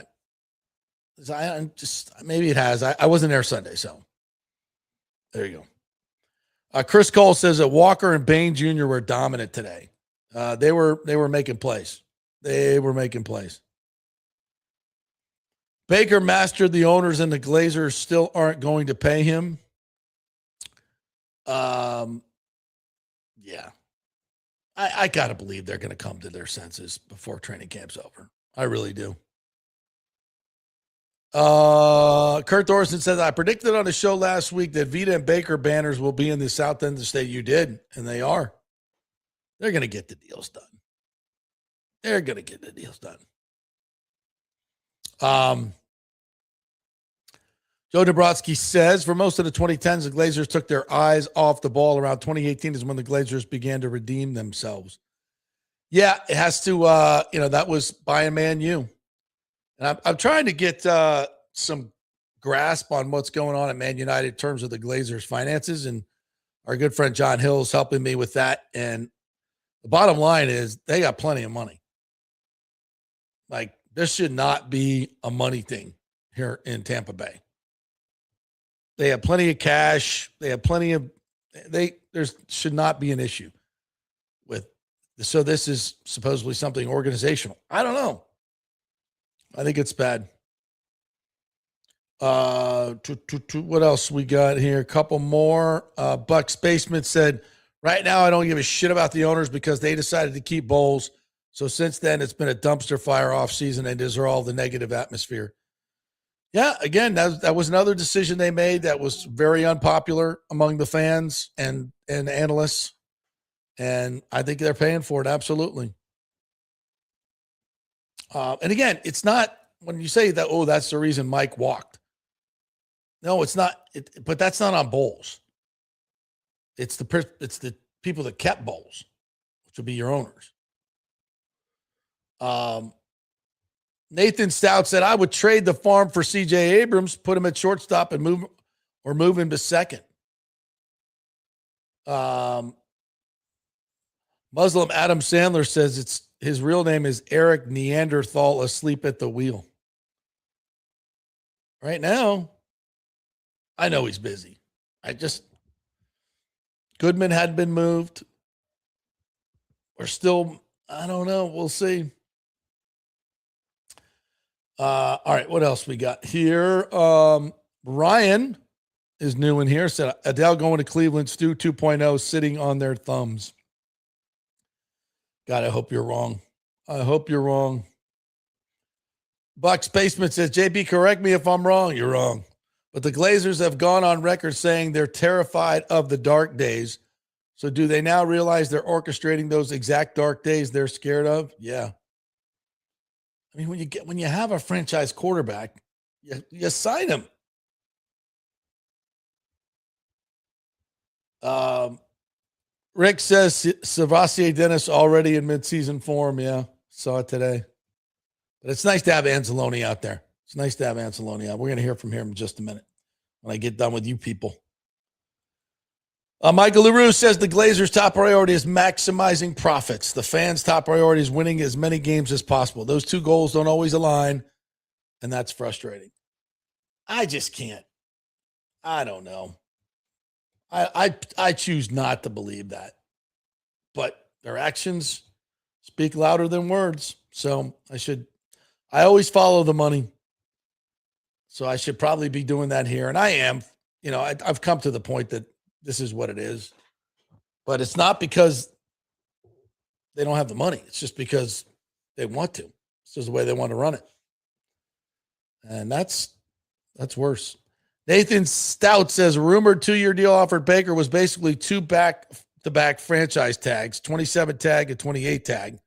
S2: I'm just, maybe it has. I wasn't there Sunday, so there you go. Chris Cole says that Walker and Bain Jr. were dominant today. They were making plays. They were making plays. Baker mastered the owners, and the Glazers still aren't going to pay him. Yeah. I got to believe they're going to come to their senses before training camp's over. I really do. Kurt Thorson says, I predicted on the show last week that Vita and Baker banners will be in the south end of the state. You did, and they are. They're going to get the deals done. They're going to get the deals done. Joe Dabrowski says, for most of the 2010s, the Glazers took their eyes off the ball. Around 2018 is when the Glazers began to redeem themselves. Yeah, it has to, that was buying Man U. And I'm trying to get some grasp on what's going on at Man United in terms of the Glazers' finances. And our good friend John Hill is helping me with that. And the bottom line is they got plenty of money. Like, this should not be a money thing here in Tampa Bay. They have plenty of cash. They have plenty of there should not be an issue with. So this is supposedly something organizational. I don't know. I think it's bad. What else we got here? A couple more. Bucs Basement said, right now I don't give a shit about the owners because they decided to keep Bowles. So since then, it's been a dumpster fire off season and dissolved the negative atmosphere. Yeah, again, that was another decision they made that was very unpopular among the fans and analysts. And I think they're paying for it, absolutely. And again, it's not when you say that, oh, that's the reason Mike walked. No, it's not. But that's not on Bowles. It's the people that kept Bowles, which would be your owners. Nathan Stout said, I would trade the farm for C.J. Abrams, put him at shortstop and move him to second. Muslim Adam Sandler says his real name is Eric Neanderthal asleep at the wheel. right now, I know he's busy. Goodman had been moved. We're still, I don't know. We'll see. All right, what else we got here? Ryan is new in here. Said Adele going to Cleveland, Stu 2.0 sitting on their thumbs. God, I hope you're wrong. I hope you're wrong. Bucs Basement says, JP, correct me if I'm wrong. You're wrong. But the Glazers have gone on record saying they're terrified of the dark days. So do they now realize they're orchestrating those exact dark days they're scared of? Yeah. I mean, when you have a franchise quarterback, you sign him. Rick says Savasier Dennis already in midseason form. Yeah, saw it today. But it's nice to have Anzalone out there. It's nice to have Anzalone out. We're going to hear from him in just a minute when I get done with you people. Michael LaRue says the Glazers' top priority is maximizing profits. The fans' top priority is winning as many games as possible. Those two goals don't always align, and that's frustrating. I just can't. I don't know. I choose not to believe that. But their actions speak louder than words. So I always follow the money. So I should probably be doing that here. And I am. You know, I've come to the point that this is what it is. But it's not because they don't have the money. It's just because they want to. It's just the way they want to run it. And that's worse. Nathan Stout says rumored 2-year deal offered Baker was basically 2 back-to-back franchise tags, 27 tag and 28 tag.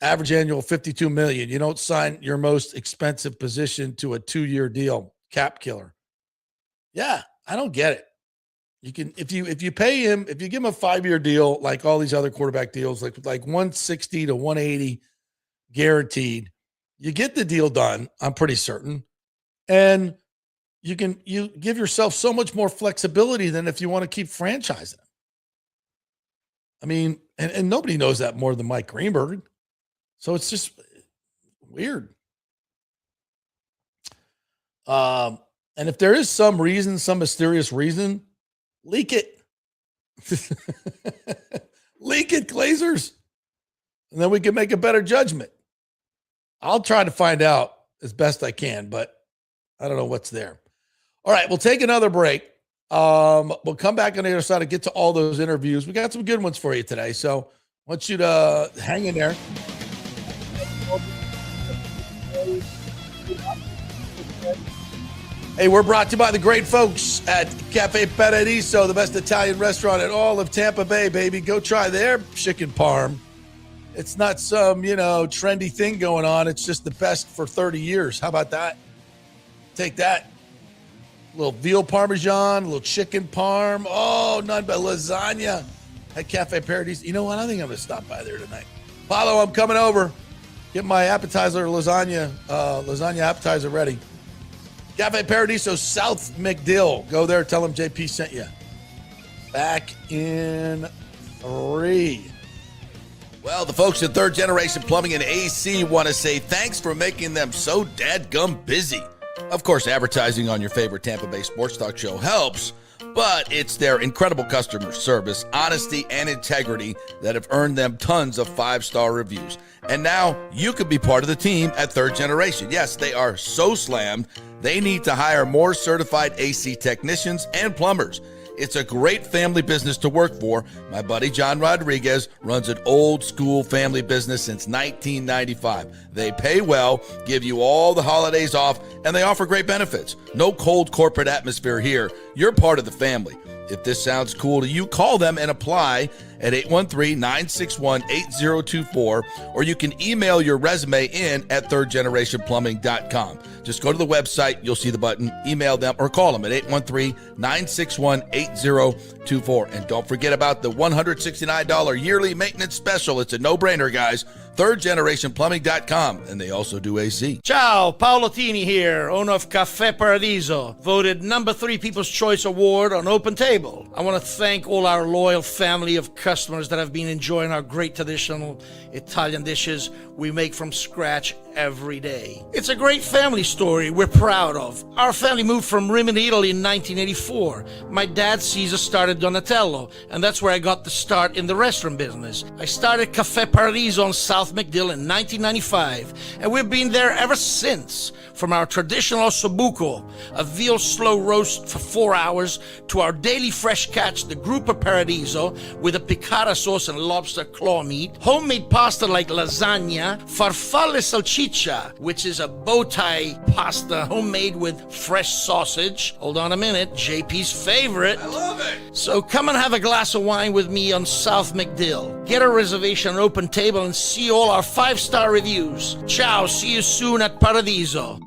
S2: Average annual $52 million. You don't sign your most expensive position to a 2-year deal. Cap killer. Yeah, I don't get it. You can if you pay him, if you give him a 5-year deal like all these other quarterback deals, like 160 to 180 guaranteed, you get the deal done, I'm pretty certain. And you give yourself so much more flexibility than if you want to keep franchising. I mean, and nobody knows that more than Mike Greenberg. So it's just weird. And if there is some mysterious reason, leak it. Leak it, Glazers. And then we can make a better judgment. I'll try to find out as best I can, but I don't know what's there. All right, we'll take another break. We'll come back on the other side and get to all those interviews. We got some good ones for you today, so I want you to hang in there. Hey, we're brought to you by the great folks at Cafe Paradiso, the best Italian restaurant in all of Tampa Bay, baby. Go try their chicken parm. It's not some, trendy thing going on. It's just the best for 30 years. How about that? Take that. A little veal parmesan, a little chicken parm. Oh, none but lasagna at Cafe Paradiso. You know what? I think I'm going to stop by there tonight. Paulo, I'm coming over. Get my appetizer lasagna appetizer ready. Cafe Paradiso, South McDill. Go there. Tell them JP sent you. Back in 3. Well, the folks at Third Generation Plumbing and AC want to say thanks for making them so dadgum busy. Of course, advertising on your favorite Tampa Bay sports talk show helps, but it's their incredible customer service, honesty, and integrity that have earned them tons of 5-star reviews. And now you can be part of the team at Third Generation. Yes, they are so slammed, they need to hire more certified AC technicians and plumbers. It's a great family business to work for. My buddy John Rodriguez runs an old school family business since 1995. They pay well, give you all the holidays off, and they offer great benefits. No cold corporate atmosphere here. You're part of the family. If this sounds cool to you, call them and apply at 813-961-8024, or you can email your resume in at thirdgenerationplumbing.com. Just go to the website, you'll see the button, email them, or call them at 813-961-8024. And don't forget about the $169 yearly maintenance special. It's a no-brainer, guys. thirdgenerationplumbing.com, and they also do AC.
S7: Ciao, Paolo Tini here, owner of Cafe Paradiso, voted number 3 People's Choice Award on Open Table. I want to thank all our loyal family of customers that have been enjoying our great traditional Italian dishes we make from scratch every day. It's a great family story we're proud of. Our family moved from Rimini, Italy in 1984. My dad, Caesar, started Donatello, and that's where I got the start in the restaurant business. I started Café Paradiso on South McDill in 1995, and we've been there ever since. From our traditional ossobuco, a veal slow roast for 4 hours, to our daily fresh catch, the Gruppo Paradiso, with a piccata sauce and lobster claw meat, homemade pasta like lasagna, farfalle salchicha, which is a bow tie pasta homemade with fresh sausage. Hold on a minute, JP's favorite.
S2: I love it.
S7: So come and have a glass of wine with me on South McDill. Get a reservation on Open Table and see all our 5-star reviews. Ciao, see you soon at Paradiso.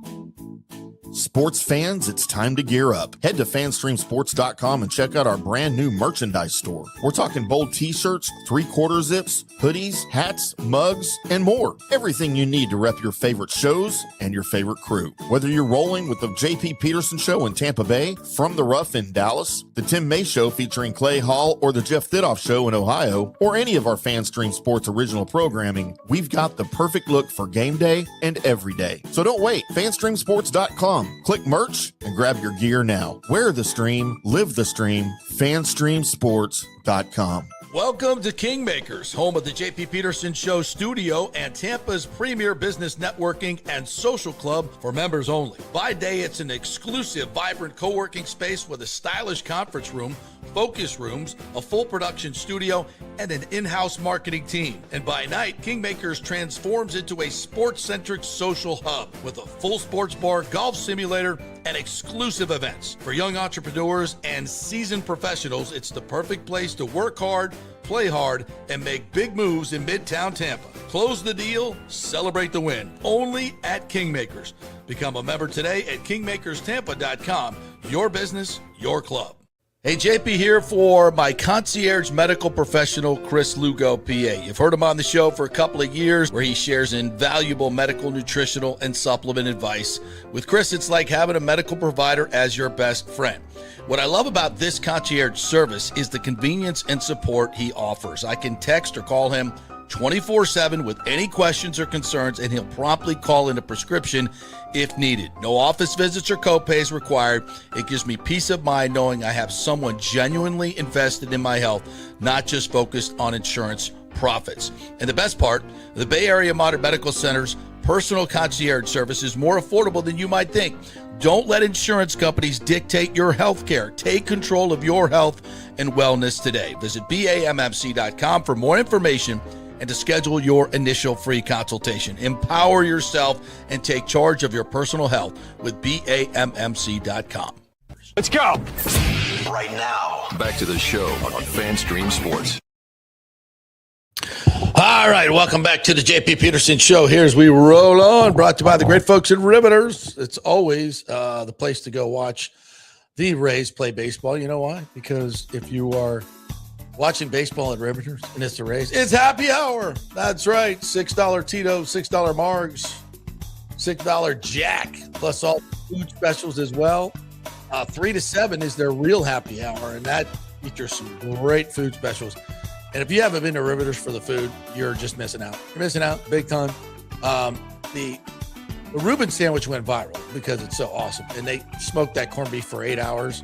S8: Sports fans, it's time to gear up. Head to fanstreamsports.com and check out our brand new merchandise store. We're talking bold t-shirts, 3/4 zips, hoodies, hats, mugs, and more. Everything you need to rep your favorite shows and your favorite crew. Whether you're rolling with the JP Peterson Show in Tampa Bay, From the Rough in Dallas, the Tim May Show featuring Clay Hall, or the Jeff Thidoff Show in Ohio, or any of our FanStream Sports original programming, we've got the perfect look for game day and every day. So don't wait. fanstreamsports.com. Click merch and grab your gear now. Wear the stream, live the stream, fanstreamsports.com.
S2: Welcome to Kingmakers, home of the JP Peterson Show studio and Tampa's premier business networking and social club for members only. By day, it's an exclusive, vibrant co-working space with a stylish conference room, focus rooms, a full production studio, and an in-house marketing team. And by night, Kingmakers transforms into a sports-centric social hub with a full sports bar, golf simulator, and exclusive events. For young entrepreneurs and seasoned professionals, it's the perfect place to work hard, play hard, and make big moves in Midtown Tampa. Close the deal, celebrate the win. Only at Kingmakers. Become a member today at kingmakerstampa.com. Your business, your club. Hey, JP here for my concierge medical professional, Chris Lugo, PA. You've heard him on the show for a couple of years where he shares invaluable medical, nutritional, and supplement advice. With Chris, it's like having a medical provider as your best friend. What I love about this concierge service is the convenience and support he offers. I can text or call him 24/7 with any questions or concerns, and he'll promptly call in a prescription if needed. No office visits or copays required. It gives me peace of mind knowing I have someone genuinely invested in my health, not just focused on insurance profits. And the best part, the Bay Area Modern Medical Center's personal concierge service is more affordable than you might think. Don't let insurance companies dictate your health care. Take control of your health and wellness today. Visit BAMMC.com for more information and to schedule your initial free consultation. Empower yourself and take charge of your personal health with BAMMC.com.
S4: Let's go.
S1: Right now.
S4: Back to the show on FanStream Sports.
S2: All right, welcome back to the JP Peterson Show. Here's we roll on, brought to you by the great folks at Riveters. It's always the place to go watch the Rays play baseball. You know why? Because if you are watching baseball at Riveters and it's the Rays, it's happy hour. That's right. $6 Tito, $6 Margs, $6 Jack, plus all food specials as well. 3 to 7 is their real happy hour, and that features some great food specials. And if you haven't been to Riveters for the food, you're just missing out. You're missing out big time. The Reuben sandwich went viral because it's so awesome. And they smoked that corned beef for 8 hours.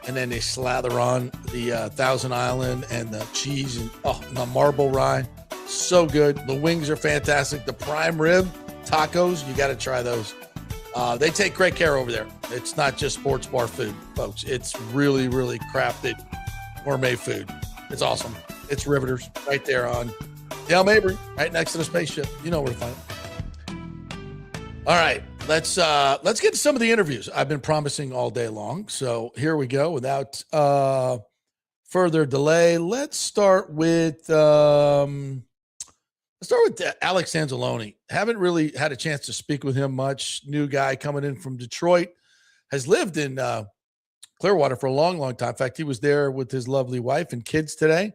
S2: And then they slather on the Thousand Island and the cheese and the marble rye. So good. The wings are fantastic. The prime rib tacos, you got to try those. They take great care over there. It's not just sports bar food, folks. It's really, really crafted gourmet food. It's awesome. It's Riveters right there on Dale Mabry, right next to the spaceship. You know where to find it. All right, let's get to some of the interviews I've been promising all day long. So here we go. Without further delay, let's start with Alex Anzalone. Haven't really had a chance to speak with him much. New guy coming in from Detroit, has lived in Clearwater for a long, long time. In fact, he was there with his lovely wife and kids today.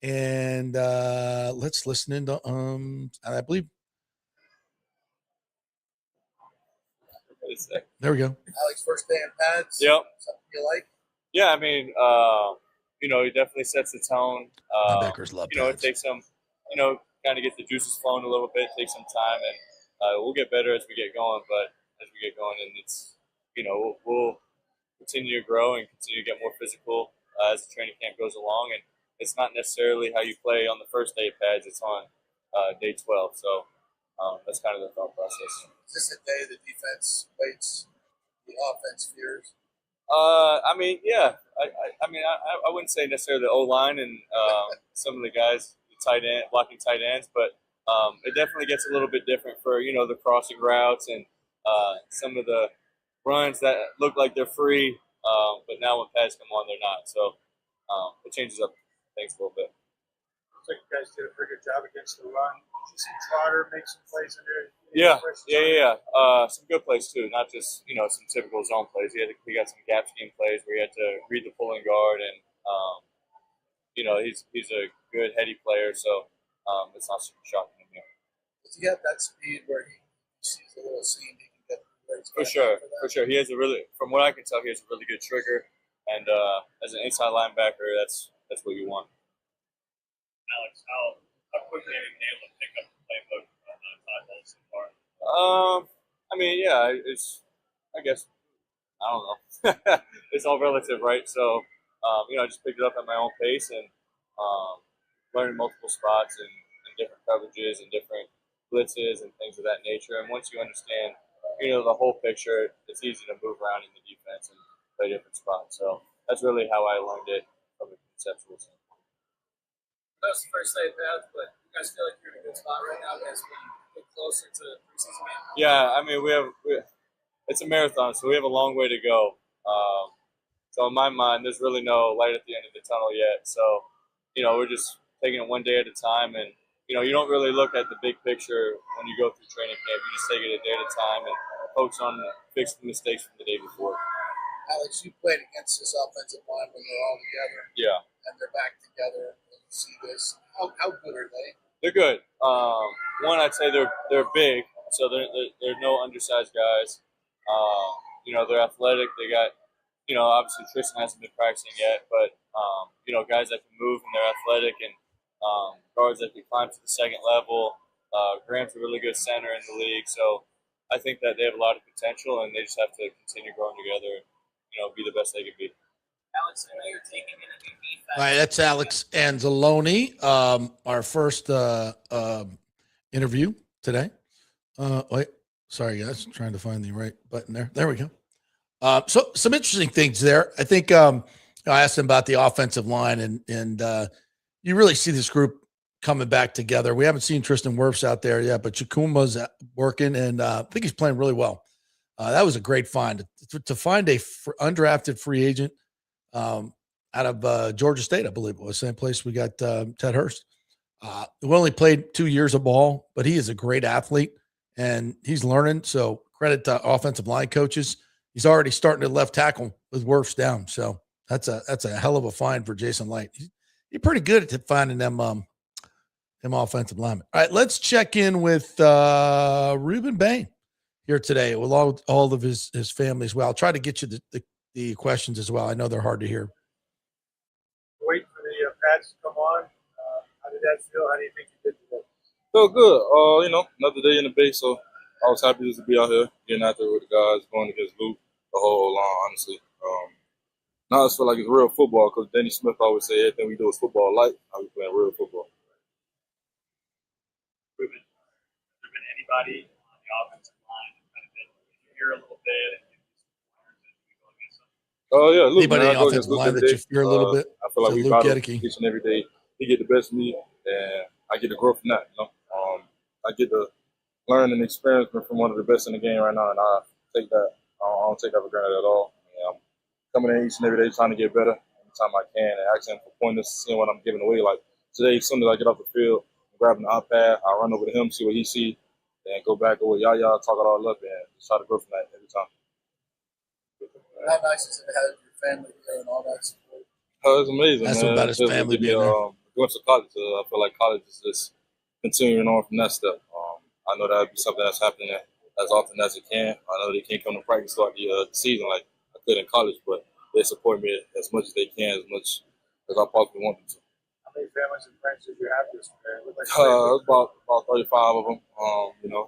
S2: And let's listen into I believe there we go. Alex, first day in pads.
S9: Yep.
S2: Something you like?
S9: Yeah, I mean, he definitely sets the tone.
S2: Linebackers love
S9: it takes some, kind of get the juices flowing a little bit, take some time, and we'll get better as we get going. But as we get going, and it's we'll continue to grow and continue to get more physical as the training camp goes along. And it's not necessarily how you play on the first day of pads; it's on day 12. So that's kind of the thought process.
S10: Is this a day the defense waits, the offense fears?
S9: I mean, yeah. I wouldn't say necessarily the O-line and some of the guys, blocking tight ends, but it definitely gets a little bit different for, the crossing routes and some of the runs that look like they're free, but now when pads come on, they're not. So it changes up things a little bit.
S10: Looks like you guys did a pretty good job against the run. Did you see Trotter make some plays in there?
S9: Yeah. Some good plays too, not just some typical zone plays. He got some gap scheme plays where he had to read the pulling guard, and he's a good heady player, so it's not super shocking to me.
S10: Does he have that speed where he sees a little seam he can get where he's
S9: For sure. He has from what I can tell, he has a really good trigger, and as an inside linebacker, that's what you want.
S11: Alex, how quickly have you been able to pick up the playbook on the Todd so far?
S9: I guess, I don't know. It's all relative, right? So, I just picked it up at my own pace and learning multiple spots and different coverages and different blitzes and things of that nature. And once you understand, the whole picture, it's easy to move around in the defense and play different spots. So that's really how I learned it from a conceptual standpoint.
S12: That was the first day of pads, but you guys feel like you're in a good spot right now as we get closer to preseason game?
S9: Yeah, I mean, it's a marathon, so we have a long way to go. So in my mind, there's really no light at the end of the tunnel yet. So, we're just taking it one day at a time, and you don't really look at the big picture when you go through training camp. You just take it a day at a time and focus on fixing the mistakes from the day before.
S10: Alex, you played against this offensive line when they're all together.
S9: Yeah.
S10: And they're back together. And you see this. How good are they?
S9: They're good. One, I'd say they're big, so they're no undersized guys. They're athletic. They got, obviously Tristan hasn't been practicing yet, but guys that can move and they're athletic, and guards that can climb to the second level. Graham's a really good center in the league, so I think that they have a lot of potential, and they just have to continue growing together. Be the best they can be.
S12: Alex, I know you're taking in a new defense.
S2: All right, that's Alex Anzalone, our first interview today. Wait, sorry guys, I'm trying to find the right button there. There we go. So some interesting things there. I think I asked him about the offensive line, and you really see this group coming back together. We haven't seen Tristan Wirfs out there yet, but Chukwuma's working, and I think he's playing really well. That was a great find to find a undrafted free agent out of Georgia State, I believe it was the same place we got Ted Hurst. We only played 2 years of ball, but he is a great athlete and he's learning. So credit to offensive line coaches. He's already starting to left tackle with Wirfs down. So that's a hell of a find for Jason Light. He's pretty good at finding them offensive linemen. All right, let's check in with Ruben Bain here today with all of his family as well. I'll try to get you the questions as well. I know they're hard to hear.
S10: Waiting for the pads to come on. How did that feel? How do you think you did today?
S13: Felt good. Another day in the base, so I was happy just to be out here, getting out there with the guys, going against Luke, the whole line, honestly. Now I just feel like it's real football because Denny Smith always say everything we do is football-like. Now we playing real football.
S11: Ruben, has there been anybody on the offensive line that kind of been here a little bit and
S13: Oh yeah, Luke.
S2: Anybody
S13: man,
S2: on the offensive line that you fear a little bit?
S13: I feel like we
S2: Luke
S13: battle
S2: Gedeke.
S13: each and every day. He get the best of me, and I get the growth from that. I get the learn and experience from one of the best in the game right now, and I take that. I don't take that for granted at all. I'm coming in each and every day trying to get better every time I can, and asking for pointers, seeing what I'm giving away. Like today, as soon as I get off the field, I'm grabbing the iPad, I run over to him, see what he see, and go back over Yaya, talk it all up, and just try to grow from that every time.
S10: How nice is it to have your family there and all that support?
S13: It's amazing.
S2: That's
S13: man.
S2: what about his family being there.
S13: Going to college, I feel like college is just continuing on from that step. I know that would be something that's happening as often as it can. I know they can't come to practice throughout the season like I could in college, but they support me as much as they can, as much as I possibly want them to.
S10: How many families and friends did you have this year?
S13: About 35 of them.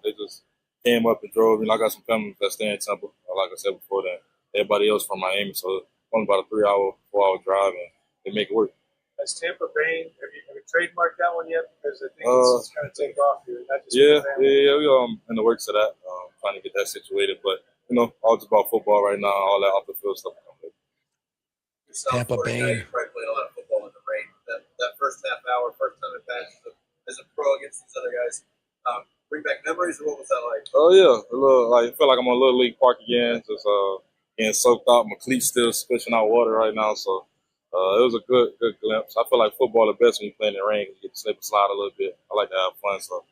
S13: They just came up and drove. I got some family that stay in Tampa, like I said before, that everybody else from Miami, so only about a 3-hour, 4-hour drive, and they make it work.
S10: Has Tampa Bay, have you trademarked that one yet? Because I think it's going to take off here. Not just
S13: Yeah, we in the works of that, trying to get that situated. But, all it's about football right now, all that off the field stuff.
S2: Tampa Bay.
S12: You probably played a lot of football in the rain. That first half hour, first time at bat as a pro against these other guys, bring back memories, or what was that like?
S13: Oh, yeah. I feel like I'm on Little League Park again, just getting soaked out. My cleats still splishing out water right now, so it was a good glimpse. I feel like football the best when you play in the rain. You get to slip and slide a little bit. I like to have fun, so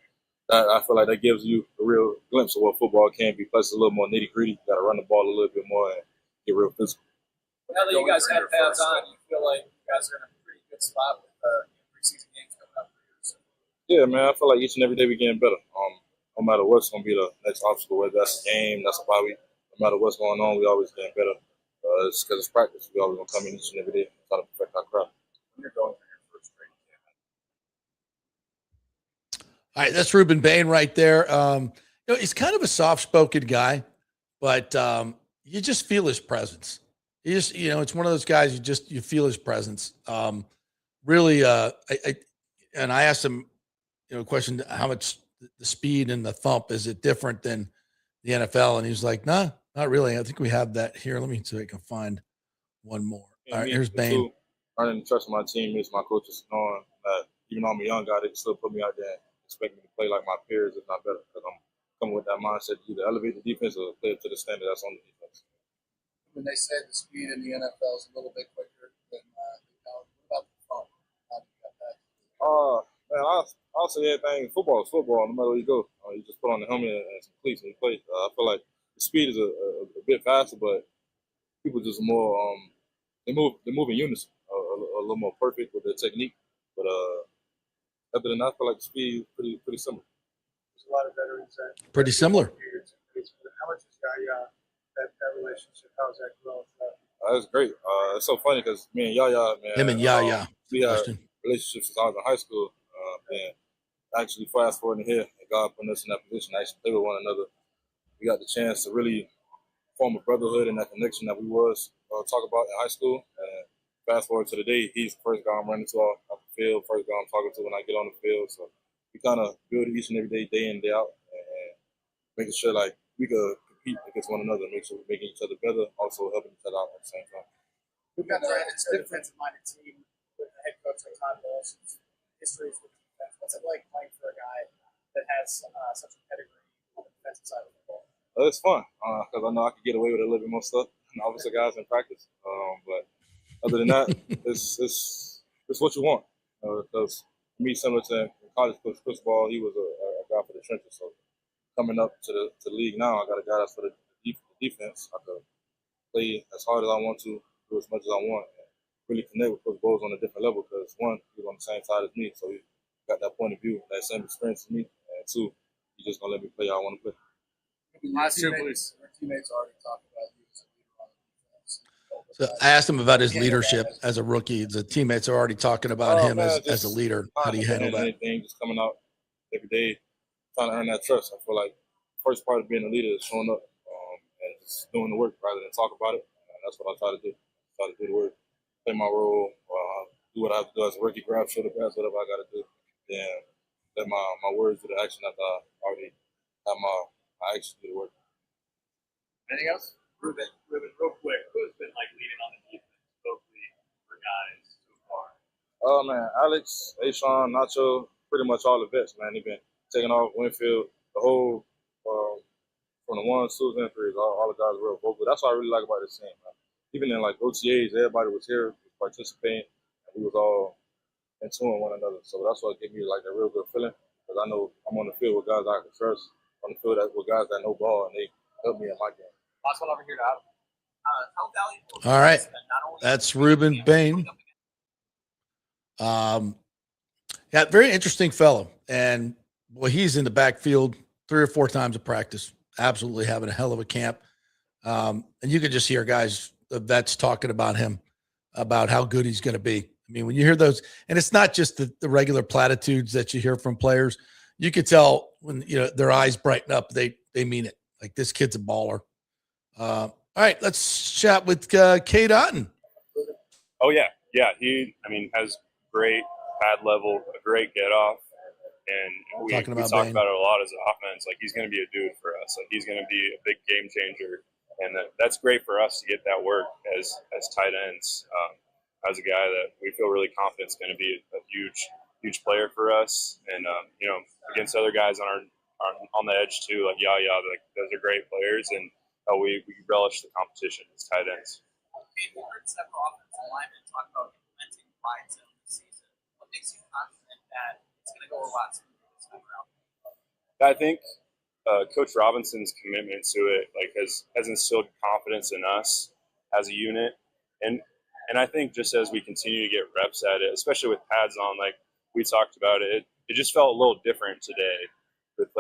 S13: I feel like that gives you a real glimpse of what football can be. Plus, it's a little more nitty-gritty. You got to run the ball a little bit more and get real physical.
S12: Now that you guys have pads on, you feel like you guys are in a pretty good spot with preseason games coming up for you. So.
S13: Yeah, man, I feel like each and every day we're getting better. No matter what's going to be the next obstacle, whether that's a game, that's a bye week, no matter what's going on, we always getting better. It's because it's practice. We always going to come in each and every day and try to perfect our craft.
S12: You're going for your first training camp.
S2: All right, that's Ruben Bain right there. He's kind of a soft-spoken guy, but you just feel his presence. You just, it's one of those guys you feel his presence. Really, I asked him, a question: how much the speed and the thump is it different than the NFL? And he was like, "Nah, not really. I think we have that here. Let me see if I can find one more." All right, here's Bain.
S13: Earning the trust of my teammates, my coaches, knowing that even though I'm a young guy, they can still put me out there and expect me to play like my peers, if not better, because I'm coming with that mindset to either elevate the defense or play it to the standard that's on the defense.
S12: When they say the speed in the NFL is a little bit quicker than college, what about the thump? How do you got that?
S13: Man, I'll say everything. Football is football, no matter where you go. You just put on the helmet and some cleats and you play. I feel like the speed is a bit faster, but people just more they move in unison, a little more perfect with their technique. But other than that, I feel like the speed is pretty similar.
S10: There's a lot of veterans.
S2: Pretty similar.
S10: How much is that relationship? How's that growth?
S13: That's great. It's so funny because me and Yaya, man.
S2: Him and Yaya.
S13: We had relationships since I was in high school. And actually, fast forward here, and God put us in that position to actually play with one another. We got the chance to really form a brotherhood and that connection that we was talk about in high school. And fast forward to the day, he's the first guy I'm running to off the field, first guy I'm talking to when I get on the field. So we kind of build each and every day, day in, day out, and making sure like we could compete against one another, make sure we're making each other better, also helping each other out at the same time.
S12: We've got a defensive-minded team with the head coach like Todd Bowles. Histories with defense. What's it like playing for a guy that has such a pedigree on the defensive side of the ball?
S13: It's fun because I know I can get away with a little bit more stuff. And obviously, guys in practice, but other than that, it's what you want. Because me, similar to college coach football, he was a guy for the trenches. So coming up to the league now, I got a guy that's for the defense. I could play as hard as I want to, do as much as I want. Really connect with Coach Bowles on a different level because one, he's on the same side as me, so he got that point of view, that same experience as me, and two, he's just gonna let me play how I want to play.
S12: My teammates already talked about you as a leader on the defense.
S2: So I asked him about his leadership as a rookie. The teammates are already talking about him as a leader. How do you handle that?
S13: Anything, just coming out every day, trying to earn that trust. I feel like the first part of being a leader is showing up and just doing the work rather than talk about it. And that's what I try to do. Try to do the work. Play my role, do what I have to do as a rookie, grab shoulder pass, whatever I got to do. Then let my words do the action after I already have my action do the work.
S11: Anything else? Ruben, real quick, who's been like leading on the defense locally for guys so far?
S13: Oh, man, Alex, Ashawn, Nacho, pretty much all the vets, man. They've been taking off Winfield, the whole, from the 1s, 2s, and 3s, all the guys were real vocal. That's what I really like about this team, man. Even in like OTAs, everybody was here, was participating, and we was all in tune with one another. So that's what gave me like a real good feeling because I know I'm on the field with guys I can trust, on the field with guys that know ball, and they help me in my game.
S11: Last one over here to Adam. How valuable?
S2: All right, that's Ruben Bain. Yeah, very interesting fellow, and boy, he's in the backfield 3 or 4 times a practice. Absolutely having a hell of a camp, and you could just hear guys. The vets talking about him, about how good he's going to be. I mean, when you hear those, and it's not just the regular platitudes that you hear from players, you could tell when their eyes brighten up. They they mean it. Like, this kid's a baller. All right, let's chat with Cade Otton.
S14: Oh yeah. He, has great pad level, a great get off. And we talk about it a lot as an offense. Like, he's going to be a dude for us. Like, he's going to be a big game changer, and that's great for us to get that work as tight ends. As a guy that we feel really confident is going to be a huge player for us, and against other guys on the edge too, like Yaya. Like, those are great players, and we relish the competition as tight ends.
S12: We heard several offensive linemen talk about implementing wide zone this season. What makes you confident that it's going to go a lot smoother this time around?
S14: I think Coach Robinson's commitment to it has instilled confidence in us as a unit, and I think just as we continue to get reps at it, especially with pads on, like we talked about it just felt a little different today. With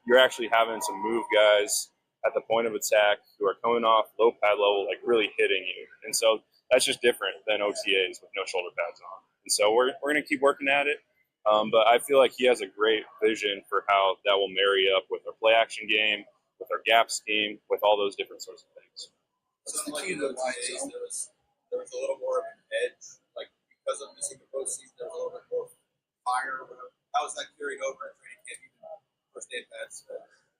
S14: you're actually having to move guys at the point of attack who are coming off low pad level, like really hitting you, and so that's just different than OTAs with no shoulder pads on. And so we're going to keep working at it. But I feel like he has a great vision for how that will marry up with our play action game, with our gap scheme, with all those different sorts of things.
S11: So like in the OTAs, there was a little more of an edge, like because of missing the postseason, there was a little bit more fire. How was that carried over in training camp, even first day pads?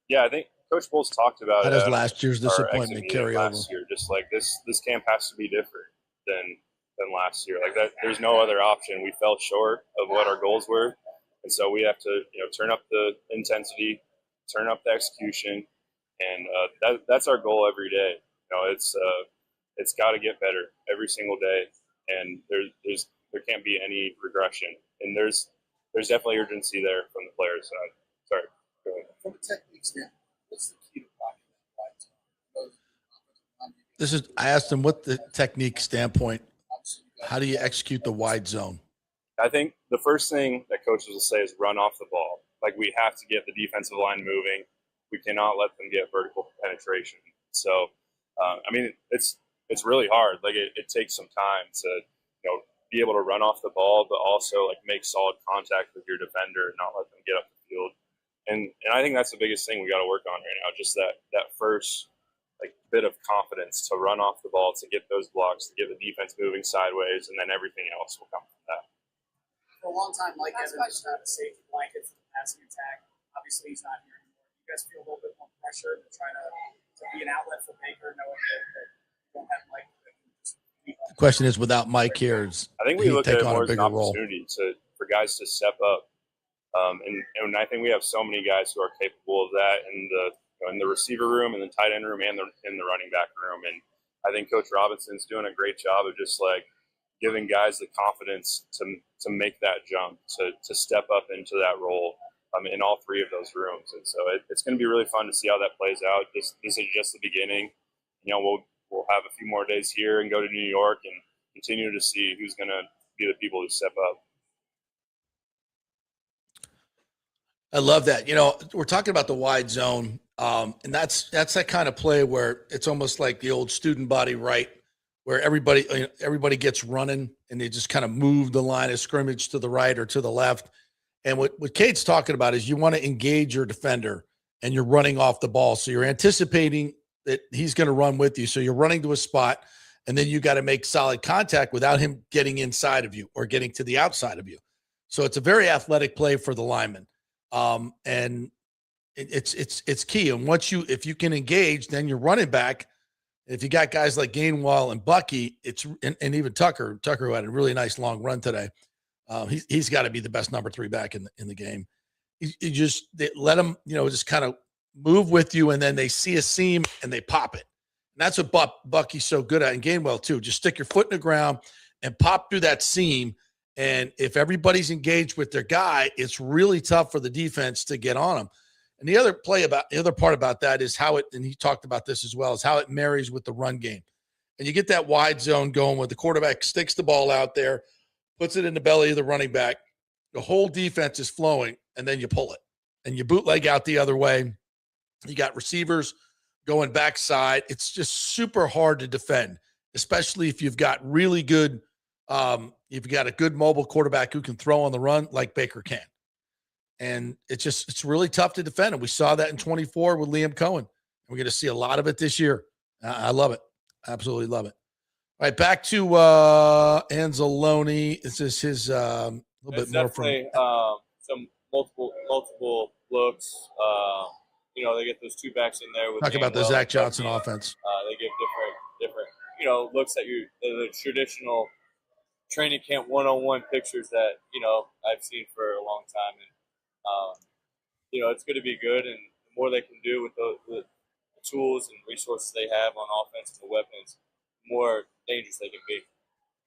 S14: Yeah, I think Coach Bowles talked about
S2: how does last year's disappointment carry over?
S14: Last year, just like this camp has to be different than last year. Like that, there's no other option. We fell short of what our goals were, and so we have to turn up the intensity, turn up the execution, and that's our goal every day. It's got to get better every single day, and there can't be any regression. And there's definitely urgency there from the players' side. Sorry. Go ahead.
S12: From a technique standpoint, what's the key to blocking that wide zone?
S2: I asked him what the technique standpoint, how do you execute the wide zone?
S14: I think the first thing that coaches will say is run off the ball. Like, we have to get the defensive line moving. We cannot let them get vertical penetration. So, it's really hard. Like, it takes some time to, be able to run off the ball, but also make solid contact with your defender and not let them get up the field. And I think that's the biggest thing we got to work on right now. Just that first bit of confidence to run off the ball, to get those blocks, to get the defense moving sideways, and then everything else will come from that.
S12: For a long time, Mike Evans was not a safety blanket for the passing attack. Obviously, he's not here anymore. You guys feel a little bit more pressure to try to be an outlet for Baker, knowing that you don't have Mike.
S2: The question is, without Mike here,
S14: I think we look at it more as an opportunity for guys to step up. And I think we have so many guys who are capable of that in the receiver room, in the tight end room, and in the running back room. And I think Coach Robinson's doing a great job of just giving guys the confidence to make that jump, to step up into that role in all three of those rooms. And so it's going to be really fun to see how that plays out. This is just the beginning. We'll have a few more days here and go to New York and continue to see who's going to be the people who step up.
S2: I love that. We're talking about the wide zone, and that's that kind of play where it's almost like the old student body right, where everybody gets running and they just kind of move the line of scrimmage to the right or to the left. And what Cade's talking about is you want to engage your defender, and you're running off the ball, so you're anticipating that he's going to run with you. So you're running to a spot, and then you got to make solid contact without him getting inside of you or getting to the outside of you. So it's a very athletic play for the lineman. And it's key. And if you can engage, then you're running back. If you got guys like Gainwell and Bucky, and even Tucker who had a really nice long run today. He's got to be the best number 3 back in the game. You just let him, just kind of move with you, and then they see a seam and they pop it. And that's what Bucky's so good at, and Gainwell too. Just stick your foot in the ground and pop through that seam. And if everybody's engaged with their guy, it's really tough for the defense to get on them. And the other part about that is how and he talked about this as well, is how it marries with the run game. And you get that wide zone going where the quarterback sticks the ball out there, puts it in the belly of the running back. The whole defense is flowing, and then you pull it. And you bootleg out the other way. You got receivers going backside. It's just super hard to defend, especially if you've got really good you've got a good mobile quarterback who can throw on the run like Baker can. And it's really tough to defend. And we saw that in 24 with Liam Cohen. We're going to see a lot of it this year. I love it. Absolutely love it. All right, back to Anzalone. This is his little bit more from
S9: some multiple looks. They get those two backs in there. With
S2: talk about the Zach Johnson offense.
S9: They give different looks at the traditional training camp one-on-one pictures that I've seen for a long time, and it's going to be good. And the more they can do with the tools and resources they have on offense and the weapons, the more dangerous they can be.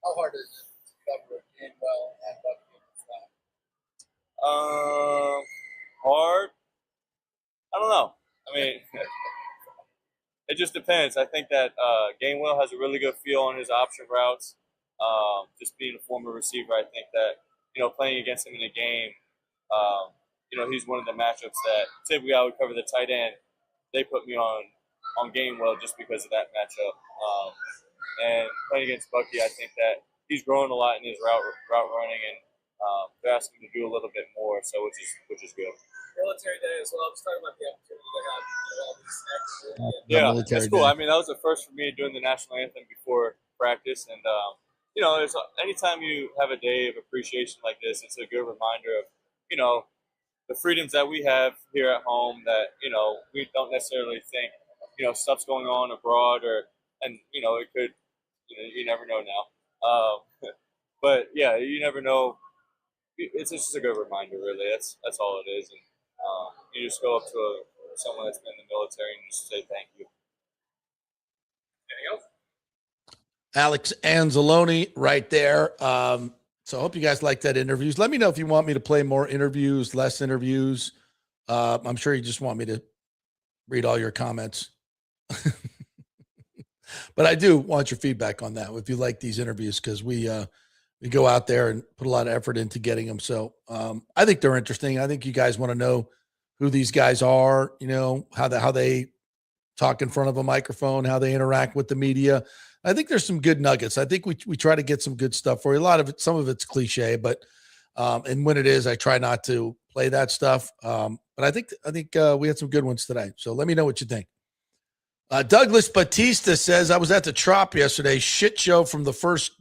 S11: How hard is it to cover Gainwell and Bucky?
S9: Hard. I don't know. I mean, it just depends. I think that Gainwell has a really good feel on his option routes. Just being a former receiver, I think that playing against him in a game, he's one of the matchups that typically I would cover the tight end. They put me on Gainwell just because of that matchup. And playing against Bucky, I think that he's growing a lot in his route running, and they're asking him to do a little bit more, so which is good.
S11: Military day as well. I'm just talking about the opportunity to have all these extra.
S9: Yeah, that's cool. I mean, that was the first for me doing the national anthem before practice, and it's anytime you have a day of appreciation like this, it's a good reminder of the freedoms that we have here at home that we don't necessarily think stuff's going on abroad, and it could you never know now. But yeah, you never know. It's just a good reminder, really. That's all it is, and you just go up to someone that's been in the military and just say thank you. Anything else?
S2: Alex Anzalone right there. So I hope you guys like that interviews. Let me know if you want me to play more interviews, less interviews. I'm sure you just want me to read all your comments. But I do want your feedback on that if you like these interviews, because we go out there and put a lot of effort into getting them. So I think they're interesting. I think you guys want to know who these guys are, how they talk in front of a microphone, how they interact with the media. I think there's some good nuggets. I think we try to get some good stuff for you. A lot of it, some of it's cliche, but and when it is, I try not to play that stuff. But I think we had some good ones today. So let me know what you think. Douglas Batista says, I was at the Trop yesterday. Shit show from the first.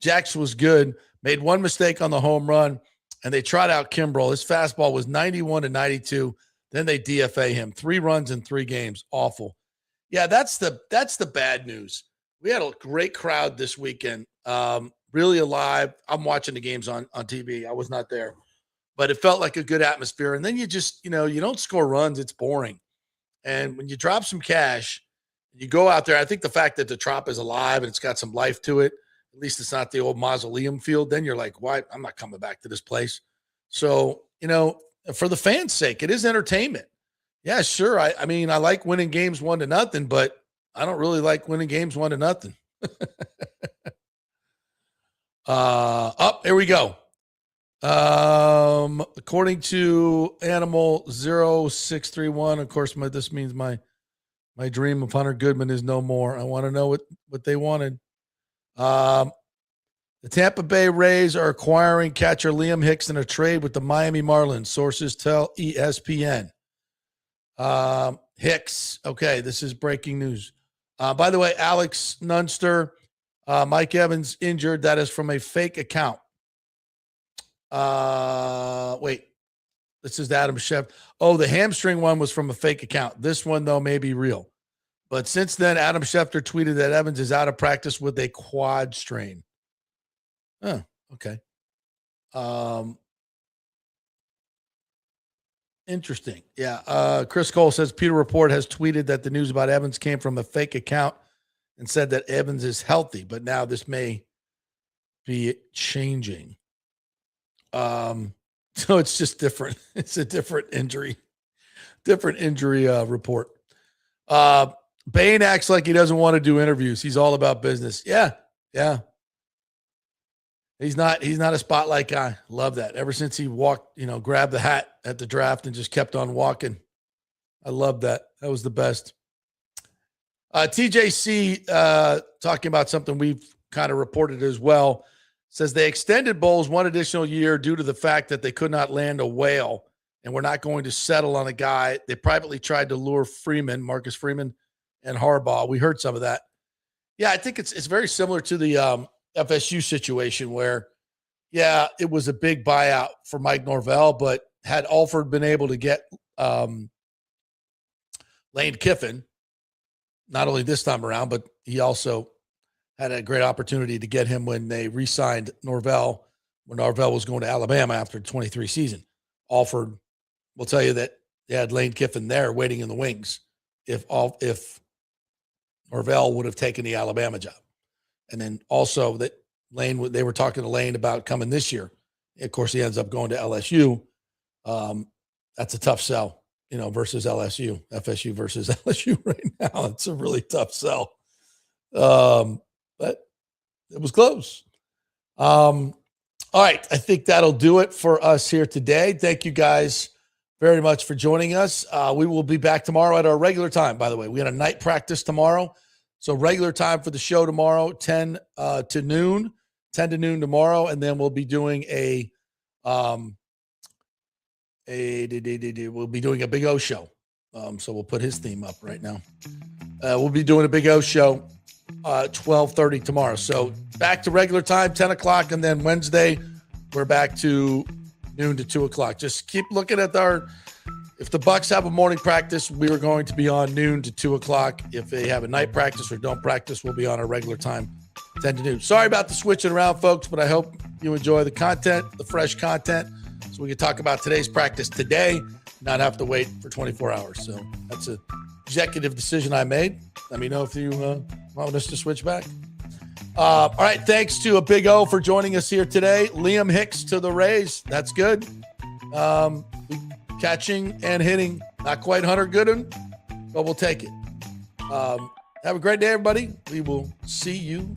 S2: Jax was good. Made one mistake on the home run, and they trot out Kimbrel. His fastball was 91 to 92. Then they DFA him. 3 runs in 3 games. Awful. Yeah, that's the bad news. We had a great crowd this weekend. Really alive. I'm watching the games on TV. I was not there. But it felt like a good atmosphere. And then you just, you don't score runs. It's boring. And when you drop some cash, you go out there. I think the fact that the Trop is alive and it's got some life to it, at least it's not the old mausoleum field, then you're like, why? I'm not coming back to this place. So, for the fans' sake, it is entertainment. Yeah, sure. I mean, I like winning games 1-0, but I don't really like winning games 1-0. Here we go. According to Animal 0631, of course, this means my dream of Hunter Goodman is no more. I want to know what they wanted. The Tampa Bay Rays are acquiring catcher Liam Hicks in a trade with the Miami Marlins. Sources tell ESPN. Hicks. Okay, this is breaking news. By the way, Alex Nunster, Mike Evans injured. That is from a fake account. Wait, this is Adam Schefter. Oh, the hamstring one was from a fake account. This one, though, may be real. But since then, Adam Schefter tweeted that Evans is out of practice with a quad strain. Oh, okay. Interesting. Yeah. Chris Cole says Peter Report has tweeted that the news about Evans came from a fake account and said that Evans is healthy, but now this may be changing. So it's just different. It's a different injury report. Bain acts like he doesn't want to do interviews. He's all about business. Yeah. He's not a spotlight guy. Love that. Ever since he walked, grabbed the hat at the draft and just kept on walking. I love that. That was the best. TJC talking about something we've kind of reported as well. Says they extended Bowles one additional year due to the fact that they could not land a whale and we're not going to settle on a guy. They privately tried to lure Marcus Freeman and Harbaugh. We heard some of that. Yeah, I think it's very similar to the FSU situation where, yeah, it was a big buyout for Mike Norvell, but had Alford been able to get Lane Kiffin, not only this time around, but he also had a great opportunity to get him when they re-signed Norvell, when Norvell was going to Alabama after the 23 season. Alford will tell you that they had Lane Kiffin there waiting in the wings if Norvell would have taken the Alabama job. And then also that Lane, they were talking to Lane about coming this year. Of course, he ends up going to LSU. That's a tough sell, versus LSU, FSU versus LSU right now. It's a really tough sell. But it was close. All right. I think that'll do it for us here today. Thank you guys very much for joining us. We will be back tomorrow at our regular time, by the way. We had a night practice tomorrow. So regular time for the show tomorrow, 10 to noon tomorrow. And then we'll be doing we'll be doing a Big O show. So we'll put his theme up right now. We'll be doing a Big O show 12:30 tomorrow. So back to regular time, 10 o'clock. And then Wednesday, we're back to noon to 2 o'clock. Just keep looking at if the Bucs have a morning practice, we are going to be on noon to 2 o'clock. If they have a night practice or don't practice, we'll be on our regular time, 10 to noon. Sorry about the switching around, folks, but I hope you enjoy the content, the fresh content, so we can talk about today's practice today, not have to wait for 24 hours. So that's an executive decision I made. Let me know if you want us to switch back. All right, thanks to a Big O for joining us here today. Liam Hicks to the Rays. That's good. Catching and hitting. Not quite Hunter Gooden, but we'll take it. Have a great day, everybody. We will see you